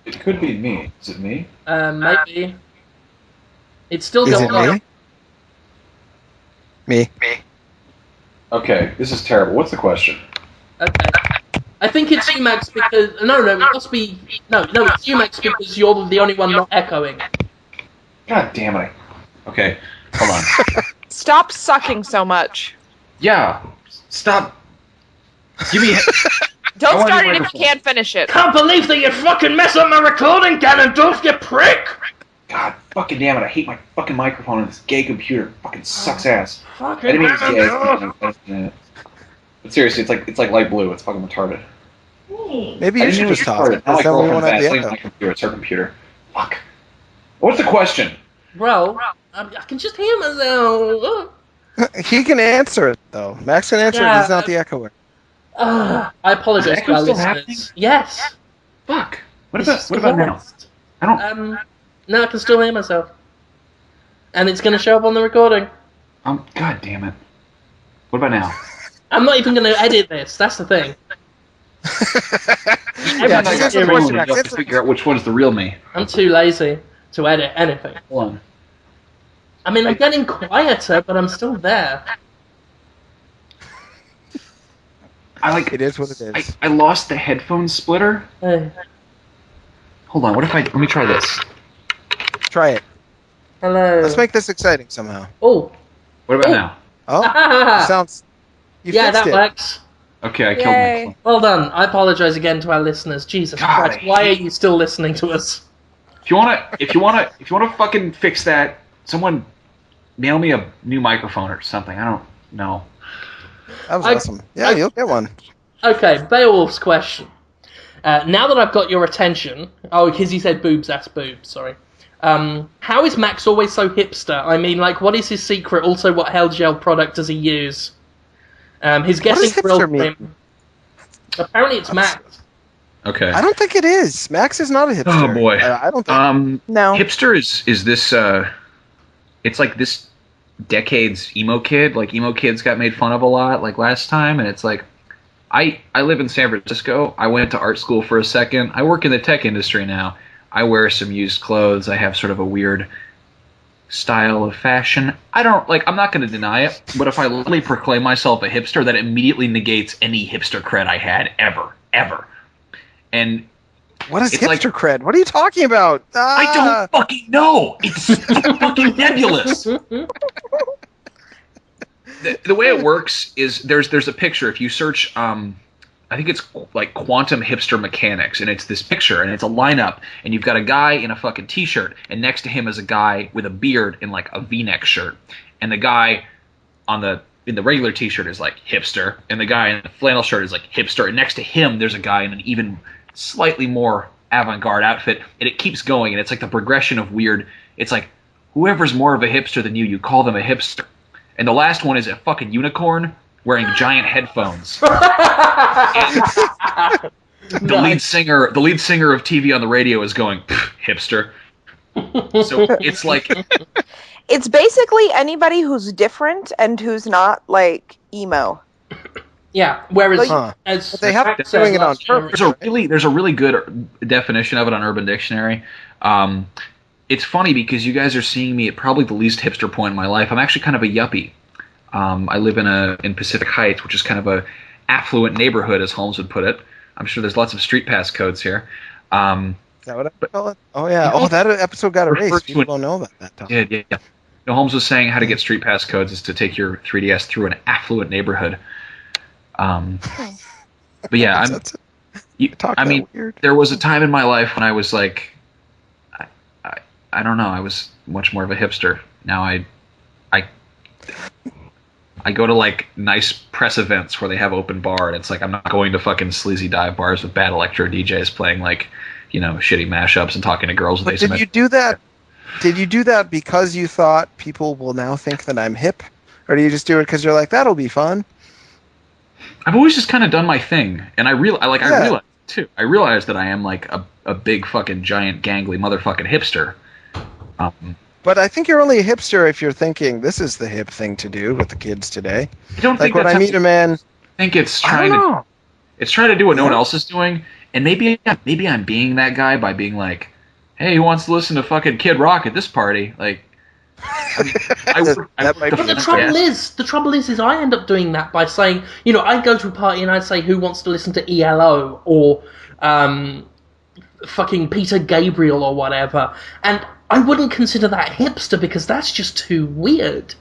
It could be me. Is it me? Maybe. It's still Is going on. it me? Me. Okay, this is terrible. What's the question? Okay. I think it's you, Max, because... No, it must be... No, it's you, Max, because you're the only one not echoing. God damn it. Okay, hold on. Stop sucking so much. Yeah, stop. Give me... Don't want start your it if you microphone. can't finish it. Can't believe that you fucking mess up my recording, Ganondorf, you prick! God fucking damn it, I hate my fucking microphone and this gay computer. Fucking sucks ass. I Fucking didn't mean it's gay. Ganondorf! But seriously, it's like light blue. It's fucking retarded. Maybe I you didn't should mean it was just talk. retarded. Now my That's the only girlfriend's one at the asking echo. my computer. It's her computer. Fuck. What's the question? Bro, I can just hear myself. He can answer it, though. Max can answer it. He's not the echoer. I apologize Is to our echo still listeners. happening? Yes. Fuck. What It's about now? worst. I don't... No, I can still hear myself. And it's going to show up on the recording. God damn it. What about now? I'm not even going to edit this. That's the thing. Yeah, just answer the question, Max. You have to figure out which one's the real me. I'm too lazy to edit anything. Hold on. I mean, I'm getting quieter, but I'm still there. It is what it is. I lost the headphone splitter. Hey. Hold on, let me try this. Try it. Hello. Let's make this exciting somehow. Oh. What about Oh. now? Oh, sounds... You yeah, fixed that it. works. Okay, I killed Yay. my phone. Well done. I apologize again to our listeners. Jesus God, Christ, why are you still listening to us? If you wanna fucking fix that, someone mail me a new microphone or something. I don't know. That was awesome. Yeah, you'll get one. Okay, Beowulf's question. Now that I've got your attention... Oh, because he said boobs, that's boobs, sorry. How is Max always so hipster? I mean, what is his secret? Also, what hell gel product does he use? His guessing does hipster real mean? him. Apparently it's Max. Okay. I don't think it is. Max is not a hipster. Oh boy. I don't think. No. Hipster is this. It's like this decade's emo kid. Like emo kids got made fun of a lot, like last time, and it's like, I live in San Francisco. I went to art school for a second. I work in the tech industry now. I wear some used clothes. I have sort of a weird style of fashion. I'm not going to deny it, but if I literally proclaim myself a hipster, that immediately negates any hipster cred I had ever. And What is it's hipster like, cred? What are you talking about? I don't fucking know. It's fucking nebulous. The way it works is there's a picture. If you search, I think it's like quantum hipster mechanics, and it's this picture, and it's a lineup, and you've got a guy in a fucking t-shirt, and next to him is a guy with a beard in like a V-neck shirt, and the guy in the regular t-shirt is like hipster, and the guy in the flannel shirt is like hipster, and next to him there's a guy in an even slightly more avant-garde outfit, and it keeps going, and it's like the progression of weird. It's like whoever's more of a hipster than you call them a hipster. And the last one is a fucking unicorn wearing giant headphones. And the lead singer of TV on the radio is going, hipster. So it's like, It's basically anybody who's different and who's not like emo. Yeah, whereas But they have Max been doing it on last year- purpose. there's a really good definition of it on Urban Dictionary. It's funny because you guys are seeing me at probably the least hipster point in my life. I'm actually kind of a yuppie. I live in Pacific Heights, which is kind of a affluent neighborhood, as Holmes would put it. I'm sure there's lots of street pass codes here. Is that what I call it? Oh, yeah. Oh, that episode got erased. People don't know about that. Yeah. No, Holmes was saying how to get street pass codes is to take your 3DS through an affluent neighborhood. But yeah, there was a time in my life when I was like, I don't know, I was much more of a hipster. Now I go to like nice press events where they have open bar, and it's like I'm not going to fucking sleazy dive bars with bad electro DJs playing like, shitty mashups and talking to girls with But did you do that? Did you do that because you thought people will now think that I'm hip, or do you just do it because you're like that'll be fun? I've always just kind of done my thing, and I realized too. I realized that I am like a big fucking giant gangly motherfucking hipster. But I think you're only a hipster if you're thinking this is the hip thing to do with the kids today. I don't think when I meet a man. I think it's trying to do what no one else is doing, and maybe I'm being that guy by being like, hey, who wants to listen to fucking Kid Rock at this party? Like, But the trouble is I end up doing that by saying, I'd go to a party and I'd say, who wants to listen to ELO or fucking Peter Gabriel or whatever, and I wouldn't consider that hipster because that's just too weird.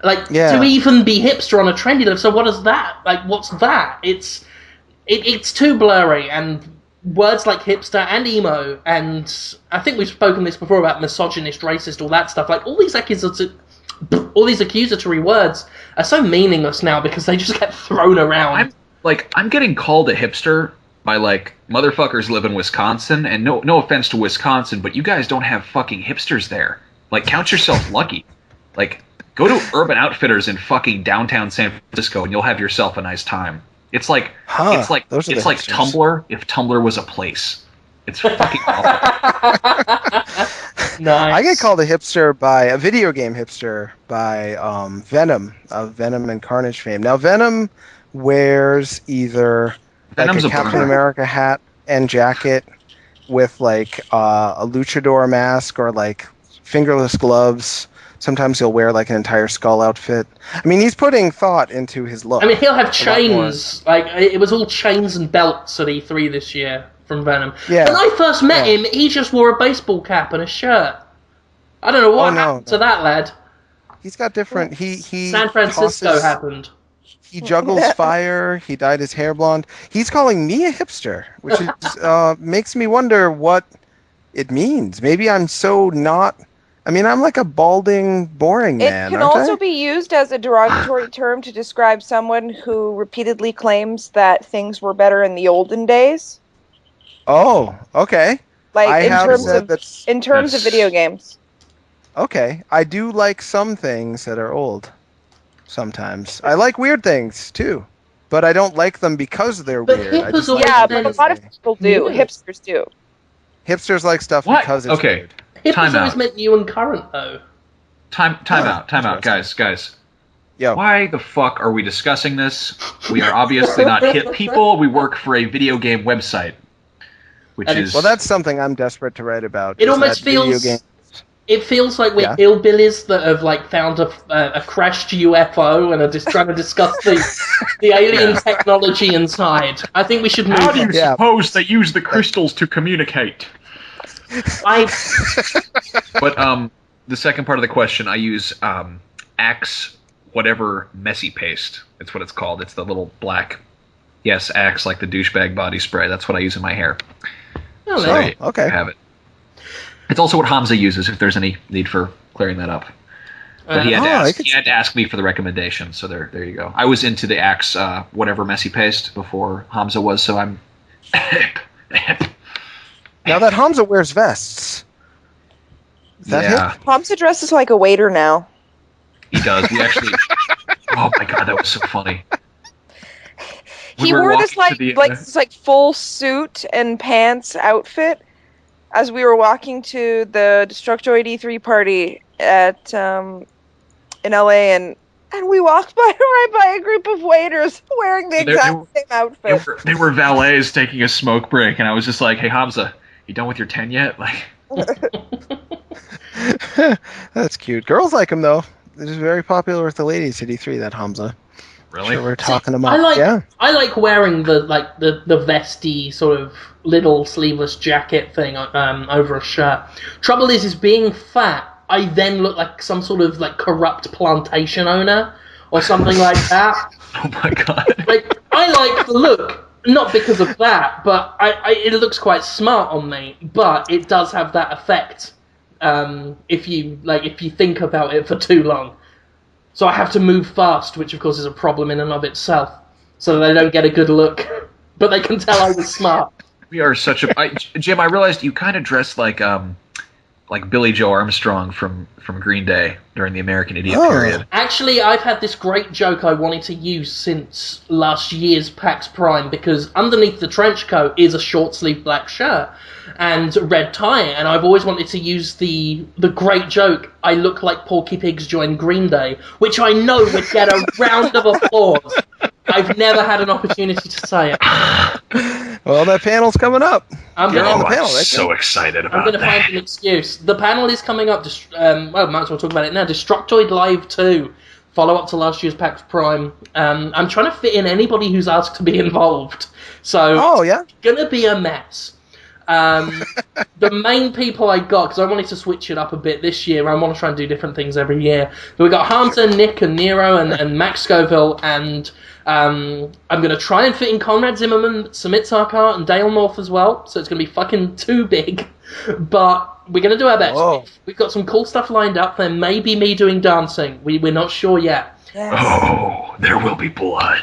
Like, to even be hipster on a trendy level, so what is that? Like, what's that? It's too blurry, and words like hipster and emo, and I think we've spoken this before about misogynist, racist, all that stuff, like, all these accusatory words are so meaningless now because they just get thrown around. I'm getting called a hipster by, like, motherfuckers live in Wisconsin, and no offense to Wisconsin, but you guys don't have fucking hipsters there. Like, count yourself lucky. Like, go to Urban Outfitters in fucking downtown San Francisco, and you'll have yourself a nice time. It's like Tumblr if Tumblr was a place. It's fucking awful. Nice. I get called a hipster by a video game hipster by Venom of Venom and Carnage fame. Now Venom wears either Venom's a Captain America hat and jacket with like a luchador mask or like fingerless gloves. Sometimes he'll wear like an entire skull outfit. I mean, he's putting thought into his look. I mean, he'll have chains. Like, it was all chains and belts at E3 this year from Venom. Yeah. When I first met him, he just wore a baseball cap and a shirt. I don't know what happened to that lad. He's got different. He San Francisco happened. He juggles fire. He dyed his hair blonde. He's calling me a hipster, which is, makes me wonder what it means. Maybe I'm so not. I mean, I'm like a balding, boring man. It can also be used as a derogatory term to describe someone who repeatedly claims that things were better in the olden days. Oh, okay. Like in terms of video games. Okay, I do like some things that are old. Sometimes I like weird things too. but I don't like them because they're But weird. I hippos just always Yeah, been- but a lot of people do. Yeah. Hipsters do. Hipsters like stuff What? because it's Okay. weird. Hippos Time always out. meant new and current, though. Time out, interesting. guys. Yo. Why the fuck are we discussing this? We are obviously not hip people. We work for a video game website, which And is Well, that's something I'm desperate to write about. It is almost that video feels. game- It feels like we're Yeah. hillbillies that have like found a crashed UFO and are just trying to discuss the alien technology inside. I think we should move How do you on. Yeah. suppose they use the crystals to communicate? But the second part of the question, I use Axe whatever messy paste. It's what it's called. It's the little black. Yes, Axe like the douchebag body spray. That's what I use in my hair. Oh, So no. there you okay. have it. It's also what Hamza uses if there's any need for clearing that up. But he had, I to could ask, to ask me for the recommendation, so there you go. I was into the Axe whatever messy paste before Hamza was, so I'm. Now that Hamza wears vests. Is that yeah, hip? Hamza dresses like a waiter now. he does. We actually. Oh my god, that was so funny. We He were wore this walking to this full suit and pants outfit as we were walking to the Destructoid E3 party at in LA, and we walked right by a group of waiters wearing the exact same outfit. They were valets taking a smoke break, and I was just like, "Hey Hamza, you done with your 10 yet?" Like, That's cute. Girls like him though. This is very popular with the ladies at E3. That Hamza. really? Sure, we're talking him I up. like Yeah. I like wearing the vesty sort of little sleeveless jacket thing over a shirt. Trouble is being fat. I then look like some sort of like corrupt plantation owner or something like that. Oh my god. Like I like the look, not because of that, but it looks quite smart on me. But it does have that effect if you think about it for too long. So I have to move fast, which of course is a problem in and of itself, so that they don't get a good look. But they can tell I was smart. We are such a Jim. I realized you kind of dressed like Billy Joe Armstrong from Green Day during the American Idiot period. Actually, I've had this great joke I wanted to use since last year's PAX Prime, because underneath the trench coat is a short-sleeved black shirt and red tie, and I've always wanted to use the great joke, I look like Porky Pigs joined Green Day, which I know would get a round of applause. I've never had an opportunity to say it. Well, that panel's coming up. I'm You're on the gonna, panel, I'm right? so excited I'm about gonna that. find an excuse. The panel is coming up. Well, might as well talk about it now. Destructoid Live 2, follow up to last year's PAX Prime. I'm trying to fit in anybody who's asked to be involved, so Oh yeah. it's gonna be a mess. The main people I got, because I wanted to switch it up a bit this year, I want to try and do different things every year. But we got Hunter, Nick, and Nero, and Max Scoville, and I'm going to try and fit in Conrad Zimmerman, Samit Sarkar, and Dale North as well, so it's going to be fucking too big. But we're going to do our best. Whoa. We've got some cool stuff lined up. There may be me doing dancing. We're not sure yet. Oh, there will be blood.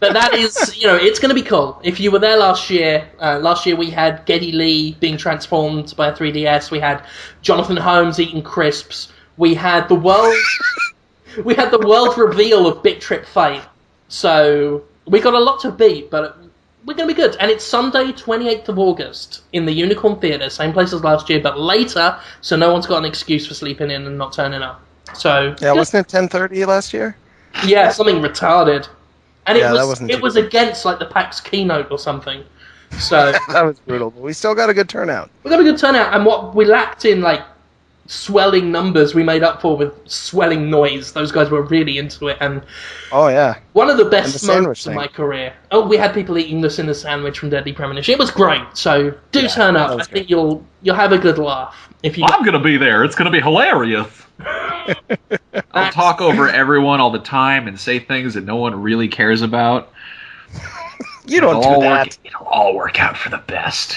But that is, it's going to be cool. If you were there last year we had Geddy Lee being transformed by a 3DS. We had Jonathan Holmes eating crisps. We had the world reveal of Bit Trip Fate. So we got a lot to beat, but we're going to be good. And it's Sunday, 28th of August in the Unicorn Theatre, same place as last year, but later, so no one's got an excuse for sleeping in and not turning up. So Yeah, wasn't it 10:30 last year? yeah, something retarded. And Yeah, that wasn't it too was bad. against like the PAX keynote or something. So That was brutal, but we still got a good turnout. we got a good turnout, and what we lacked in like swelling numbers, we made up for with swelling noise. Those guys were really into it, and Oh yeah. one of the And best the moments sandwich of thing. my career. Oh, we had people eating the Sinner sandwich from Deadly Premonition. It was great. So do turn that up. was I think you'll have a good laugh if you. I'm gonna be there. It's gonna be hilarious. I'll talk over everyone all the time and say things that no one really cares about. You don't do that. It'll all work out for the best.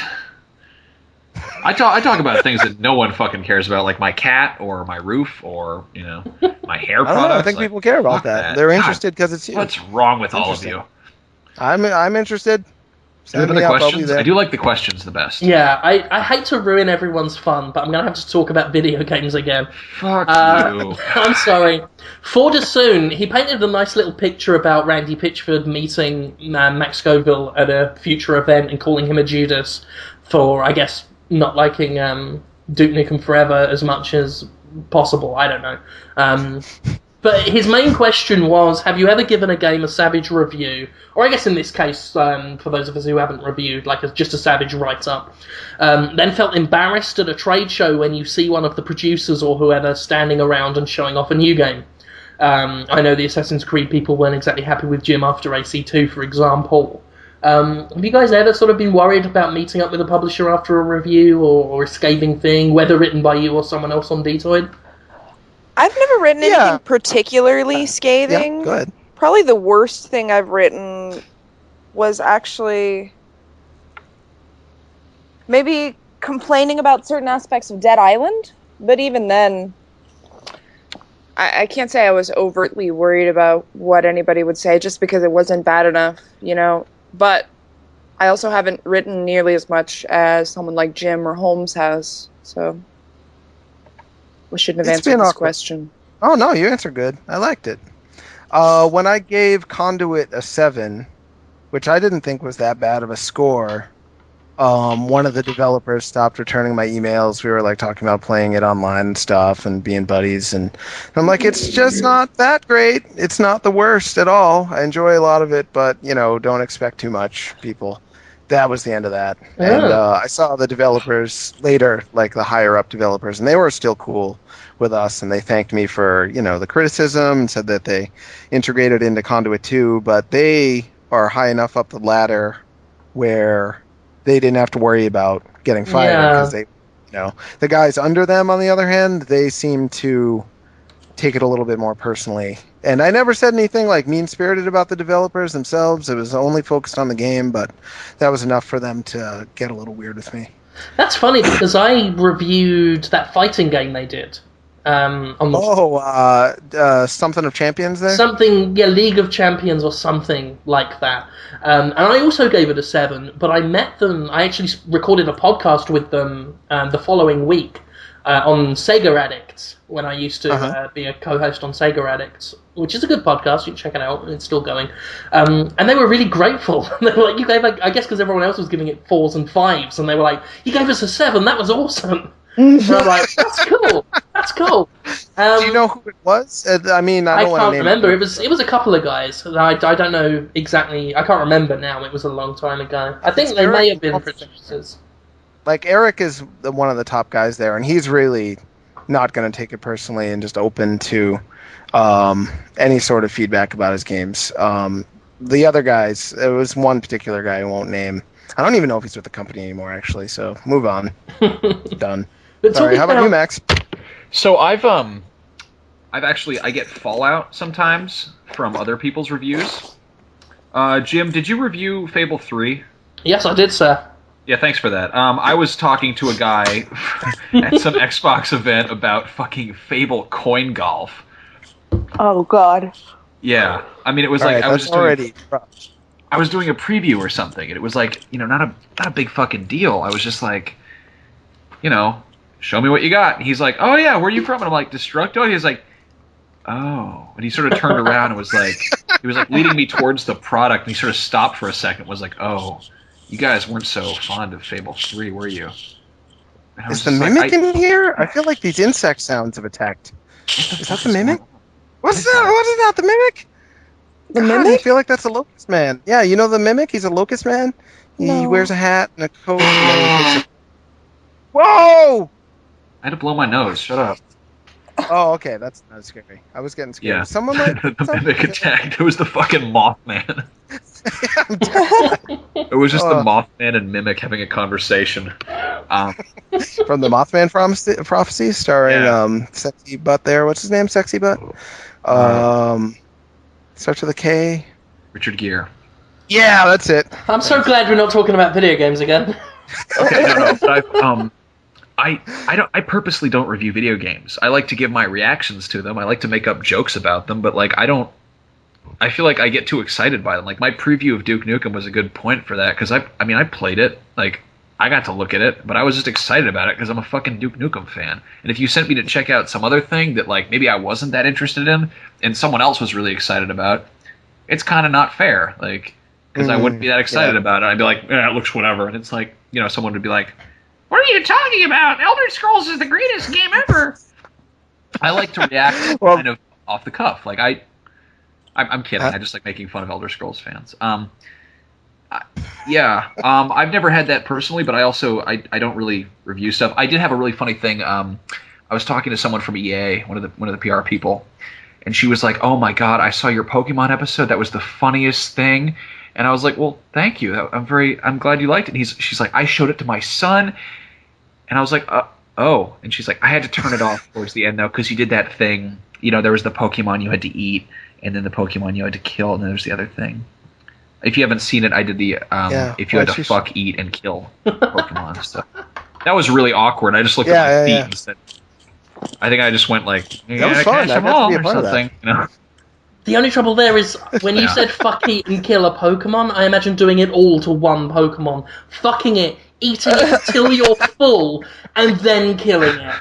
I talk about things that no one fucking cares about, like my cat or my roof or my hair I don't products. know. I think Like, people care about fuck that. They're God, interested because it's you. What's wrong with all of Interesting. you? I'm interested. Sign The me up, I'll be questions? there. I do like the questions the best. Yeah, I hate to ruin everyone's fun, but I'm going to have to talk about video games again. Fuck you. I'm sorry. For soon, he painted a nice little picture about Randy Pitchford meeting Max Scoville at a future event and calling him a Judas for, I guess, not liking Duke Nukem Forever as much as possible. I don't know. But his main question was, have you ever given a game a savage review? Or I guess in this case, for those of us who haven't reviewed, like just a savage write-up. Then felt embarrassed at a trade show when you see one of the producers or whoever standing around and showing off a new game. I know the Assassin's Creed people weren't exactly happy with Jim after AC2, for example. Have you guys ever sort of been worried about meeting up with a publisher after a review or a scathing thing, whether written by you or someone else on Podtoid? I've never written anything particularly scathing. Yeah, good. Probably the worst thing I've written was actually maybe complaining about certain aspects of Dead Island. But even then, I can't say I was overtly worried about what anybody would say just because it wasn't bad enough, you know. But I also haven't written nearly as much as someone like Jim or Holmes has, so we shouldn't have answered this question. Oh, no, you answered good. I liked it. When I gave Conduit a 7, which I didn't think was that bad of a score, one of the developers stopped returning my emails. We were like talking about playing it online and stuff and being buddies, and I'm like, it's just not that great. It's not the worst at all. I enjoy a lot of it, but don't expect too much, people. That was the end of that. Yeah. And I saw the developers later, like the higher up developers, and they were still cool with us, and they thanked me for the criticism and said that they integrated into Conduit 2, but they are high enough up the ladder where they didn't have to worry about getting fired because they, the guys under them, on the other hand, they seem to take it a little bit more personally. And I never said anything like mean-spirited about the developers themselves. It was only focused on the game, but that was enough for them to get a little weird with me. That's funny because I reviewed that fighting game they did. On the Something of Champions there? Something, League of Champions or something like that. And I also gave it a 7, but I met them, I actually recorded a podcast with them the following week on Sega Addicts, when I used to be a co-host on Sega Addicts, which is a good podcast, you can check it out, it's still going. And they were really grateful. They were like, you gave, I guess because everyone else was giving it 4s and 5s, and they were like, you gave us a 7, that was awesome. And I'm like, that's cool. That's cool. Do you know who it was? I can't remember. It was a couple of guys. I don't know exactly. I can't remember now. It was a long time ago. I think they may have been producers. Like, Eric is one of the top guys there, and he's really not going to take it personally and just open to any sort of feedback about his games. The other guys, it was one particular guy I won't name. I don't even know if he's with the company anymore, actually, so move on. Done. Sorry, how about you, Max? So I get Fallout sometimes from other people's reviews. Jim, did you review Fable 3? Yes, I did, sir. Yeah, thanks for that. I was talking to a guy at some Xbox event about fucking Fable Coin Golf. Oh, God. Yeah. I mean, it was like, I was doing a preview or something, and it was like, not a big fucking deal. I was just like, show me what you got. And he's like, oh yeah, where are you from? And I'm like, Destructo? And he's like, oh. And he sort of turned around and was like, he was like leading me towards the product, and he sort of stopped for a second and was like, oh, you guys weren't so fond of Fable 3, were you? Is the Mimic in here? I feel like these insect sounds have attacked. Is that the Mimic? What's that? What is that, the Mimic? The God, Mimic? I feel like that's a Locust Man. Yeah, you know the Mimic? He's a Locust Man. He wears a hat and a coat. Whoa! I had to blow my nose. Shut up. Oh, okay. That's not scary. I was getting scared. Yeah. Someone like the Mimic attacked. It was the fucking Mothman. It was just the Mothman and Mimic having a conversation. From the Mothman Prophecy, starring Sexy Butt there. What's his name? Sexy Butt? Starts with a K. Richard Gere. Yeah, that's it. I'm so glad we're not talking about video games again. Okay, no. But I purposely don't review video games. I like to give my reactions to them. I like to make up jokes about them, but like I don't I feel like I get too excited by them. Like my preview of Duke Nukem was a good point for that because I played it. Like I got to look at it, but I was just excited about it because I'm a fucking Duke Nukem fan. And if you sent me to check out some other thing that like maybe I wasn't that interested in, and someone else was really excited about, it's kind of not fair. Like because I wouldn't be that excited about it. I'd be like, it looks whatever. And it's like someone would be like, what are you talking about? Elder Scrolls is the greatest game ever. I like to react kind of off the cuff. Like I'm kidding. I just like making fun of Elder Scrolls fans. I've never had that personally, but I don't really review stuff. I did have a really funny thing. I was talking to someone from EA, one of the PR people, and she was like, "Oh my god, I saw your Pokemon episode. That was the funniest thing." And I was like, "Well, thank you. I'm glad you liked it." And she's like, "I showed it to my son," and I was like, "Oh." And she's like, "I had to turn it off towards the end though, because you did that thing. There was the Pokemon you had to eat, and then the Pokemon you had to kill, and then there's the other thing." If you haven't seen it, I did the if you had to fuck, eat, and kill Pokemon stuff. That was really awkward. I just looked at my feet and said, I think I just went like, that was fun. I got to be a part of that. The only trouble there is when you said fuck, eat, and kill a Pokemon, I imagine doing it all to one Pokemon. Fucking it, eating it till you're full, and then killing it.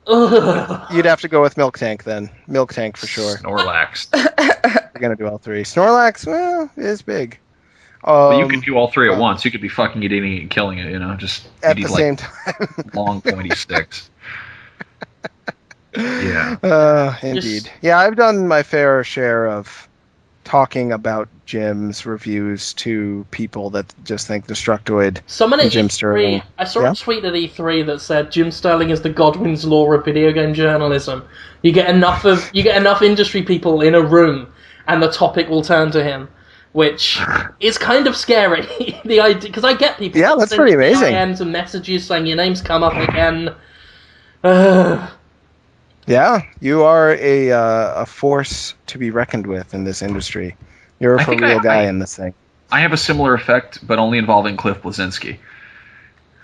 Ugh. You'd have to go with Milk Tank then. Milk Tank for sure. Snorlax. You're going to do all three. Snorlax, well, is big. But you could do all three at once. You could be fucking it, eating it, and killing it, just at the same time. Long, pointy sticks. Yeah. Indeed. Yeah, I've done my fair share of talking about Jim's reviews to people that just think Destructoid and Jim Sterling. I saw a tweet at E3 that said Jim Sterling is the Godwin's law of video game journalism. You get enough industry people in a room, and the topic will turn to him, which is kind of scary. The idea, because I get people. Yeah, that's pretty amazing. DMs and messages saying your name's come up again. Yeah, you are a force to be reckoned with in this industry. You're a for-real guy in this thing. I have a similar effect, but only involving Cliff Bleszinski.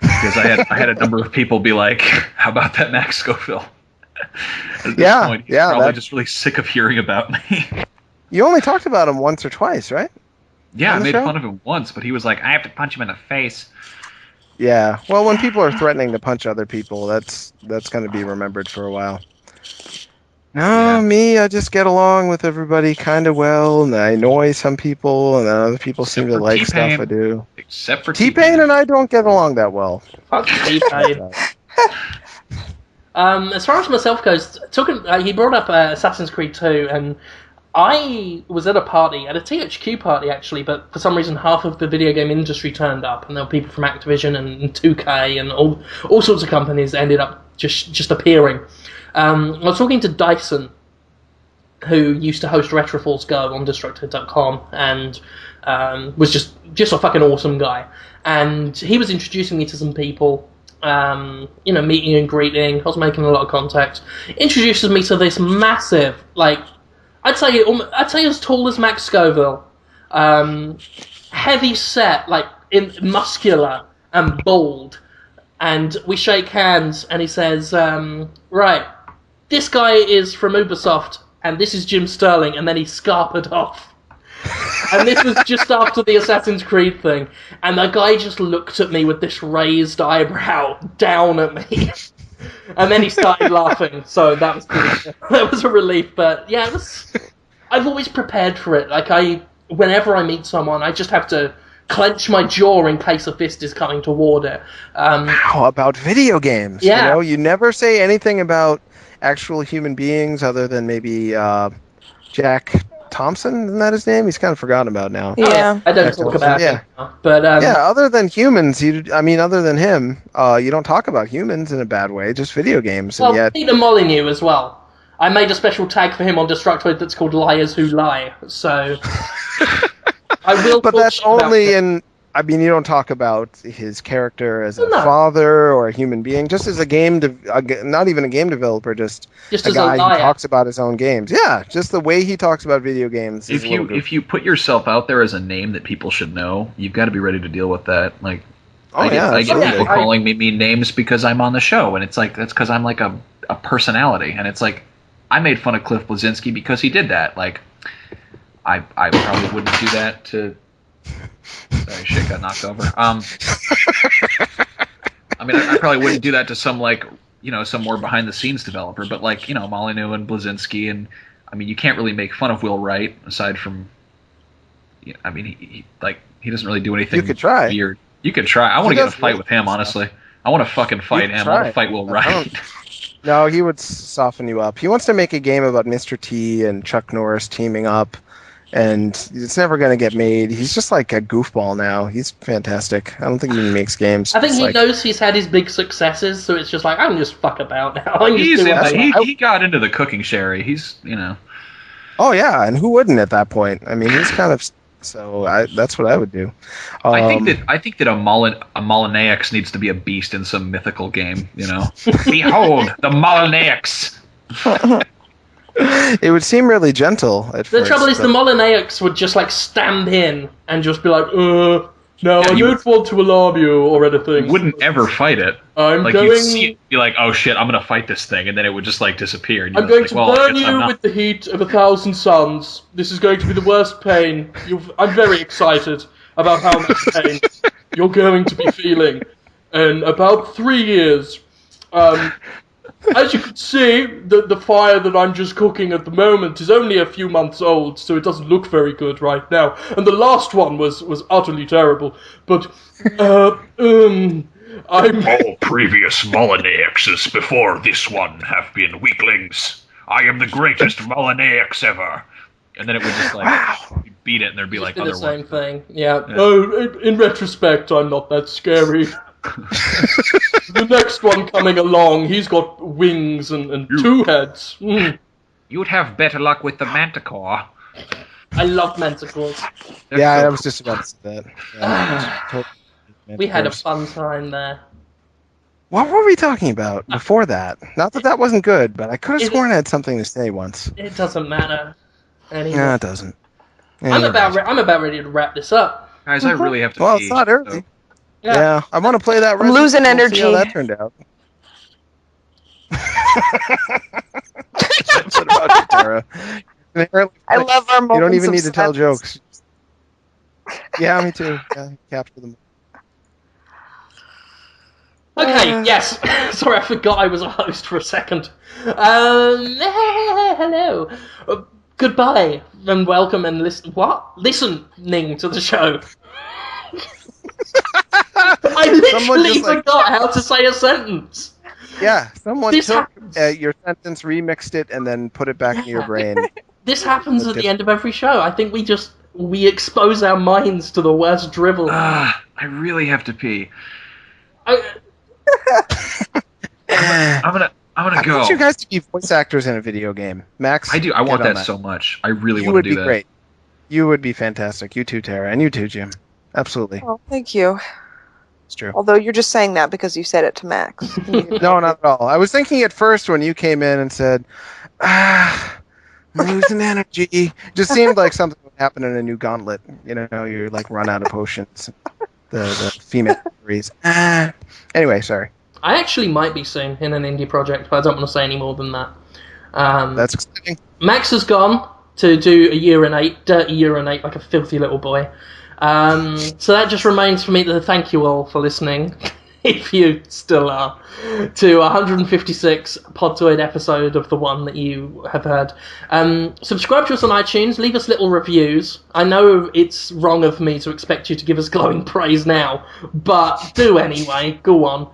Because I had a number of people be like, how about that Max Scofield? At this point, he's probably just really sick of hearing about me. You only talked about him once or twice, right? Yeah, I made fun of him once, but he was like, I have to punch him in the face. Yeah, well, when people are threatening to punch other people, that's going to be remembered for a while. No, me, I just get along with everybody kind of well, and I annoy some people, and other people seem to like stuff I do. Except for T-Pain and I don't get along that well. Fuck T-Pain. As far as myself goes, he brought up Assassin's Creed 2, and I was at a party, at a THQ party actually, but for some reason half of the video game industry turned up, and there were people from Activision and 2K and all sorts of companies that ended up just appearing. I was talking to Dyson, who used to host Retrofalls Go on Destructoid.com, and was just a fucking awesome guy. And he was introducing me to some people, meeting and greeting. I was making a lot of contacts. Introduces me to this massive, I'd say as tall as Max Scoville, heavy set, muscular and bald. And we shake hands, and he says, right, this guy is from Ubisoft, and this is Jim Sterling, and then he scarpered off. And this was just after the Assassin's Creed thing, and the guy just looked at me with this raised eyebrow down at me. And then he started laughing, so that was a relief, but yeah, I've always prepared for it. Whenever I meet someone, I just have to clench my jaw in case a fist is coming toward it. How about video games? Yeah. You never say anything about actual human beings other than maybe Jack Thompson, isn't that his name? He's kind of forgotten about now. Yeah. I don't talk about him. But, other than humans, other than him, you don't talk about humans in a bad way, just video games. Well, and yet... Peter Molyneux as well. I made a special tag for him on Destructoid that's called Liars Who Lie, so... I will. But that's only in... you don't talk about his character as a father or a human being, just as not even a game developer, just a guy who talks about his own games. Yeah, just the way he talks about video games. If you put yourself out there as a name that people should know, you've got to be ready to deal with that. I get people calling me mean names because I'm on the show, and it's like that's because I'm like a personality, and it's like I made fun of Cliff Bleszinski because he did that. I probably wouldn't do that to. Sorry, shit got knocked over. I mean, I probably wouldn't do that to some some more behind the scenes developer, but Molyneux and Blazinski, and I mean, you can't really make fun of Will Wright aside from. I mean, he doesn't really do anything. You could try. Weird. You could try. I want to get in a fight with him, honestly. I want to fucking fight him. I want to fight Will Wright. No, he would soften you up. He wants to make a game about Mr. T and Chuck Norris teaming up, and it's never going to get made. He's just like a goofball now. He's fantastic. I don't think he even makes games. I think he knows he's had his big successes, so it's just like, I can just fuck about now. He got into the cooking sherry. He's, Oh, yeah, and who wouldn't at that point? I mean, he's kind of... So that's what I would do. I think that a Molyneux needs to be a beast in some mythical game. Behold the Molyneux. It would seem really gentle at first. The trouble is, the Molyneux would just stamp in and just be like, no, I don't want to alarm you or anything. Wouldn't ever fight it. You'd see it, be like, oh shit, I'm gonna fight this thing, and then it would just disappear. And I'm going to burn you with the heat of 1,000 suns. This is going to be the worst pain. I'm very excited about how much pain you're going to be feeling in about 3 years. As you can see, the fire that I'm just cooking at the moment is only a few months old, so it doesn't look very good right now. And the last one was utterly terrible. But, All previous Molyneux before this one have been weaklings. I am the greatest Molyneux ever. And then it would just you'd beat it, and there'd be just other the same ones. thing. Yeah. Oh, in retrospect, I'm not that scary. The next one coming along, he's got wings and 2 heads. You'd have better luck with the Manticore. I love manticores. Yeah, I was just about to say that. Yeah, we had a fun time there. What were we talking about before that? Not that that wasn't good, but I could have sworn I had something to say once. It doesn't matter anymore. No, it doesn't. I'm about ready to wrap this up. Guys, I really have to Well, pee. it's not early. So. Yeah, I want to play that. I'm losing energy. See how that turned out. What about you, Tara? I love our moments. You don't even of need to tell silence. jokes. Yeah, me too. Yeah, capture them. Okay, yes. Sorry, I forgot I was a host for a second. Hello. Goodbye, and welcome, and listening to the show. I literally forgot how to say a sentence. Yeah, someone took your sentence, remixed it, and then put it back in your brain. This happens at the end of every show. I think we expose our minds to the worst drivel. I really have to pee. I'm gonna go. I want you guys to be voice actors in a video game. Max, I do. I want that so much. I really you want to do would be that. great. You would be fantastic. You too, Tara, and you too, Jim. Absolutely. Oh, thank you. It's true. Although you're just saying that because you said it to Max. No, not at all. I was thinking at first when you came in and said, I'm losing energy. Just seemed like something would happen in a new Gauntlet. You're run out of potions. The female series. Anyway, sorry. I actually might be soon in an indie project, but I don't want to say any more than that. That's exciting. Max has gone to do a year and 8, dirty year and 8, like a filthy little boy. So that just remains for me to thank you all for listening, if you still are, to 156 Podtoid episode of the one that you have heard. Subscribe to us on iTunes, leave us little reviews. I know it's wrong of me to expect you to give us glowing praise now, but do anyway, go on.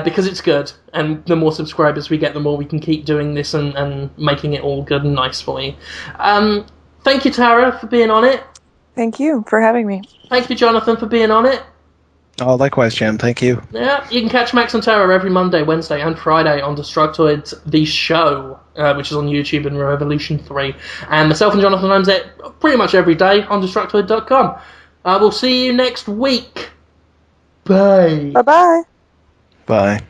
Because it's good, and the more subscribers we get, the more we can keep doing this and making it all good and nice for you. Thank you, Tara, for being on it. Thank you for having me. Thank you, Jonathan, for being on it. Oh, likewise, Jim. Thank you. Yeah, you can catch Max and Tara every Monday, Wednesday, and Friday on Destructoids, the show, which is on YouTube and Revolution 3. And myself and Jonathan owns it pretty much every day on Destructoid.com. We'll see you next week. Bye. Bye-bye. Bye.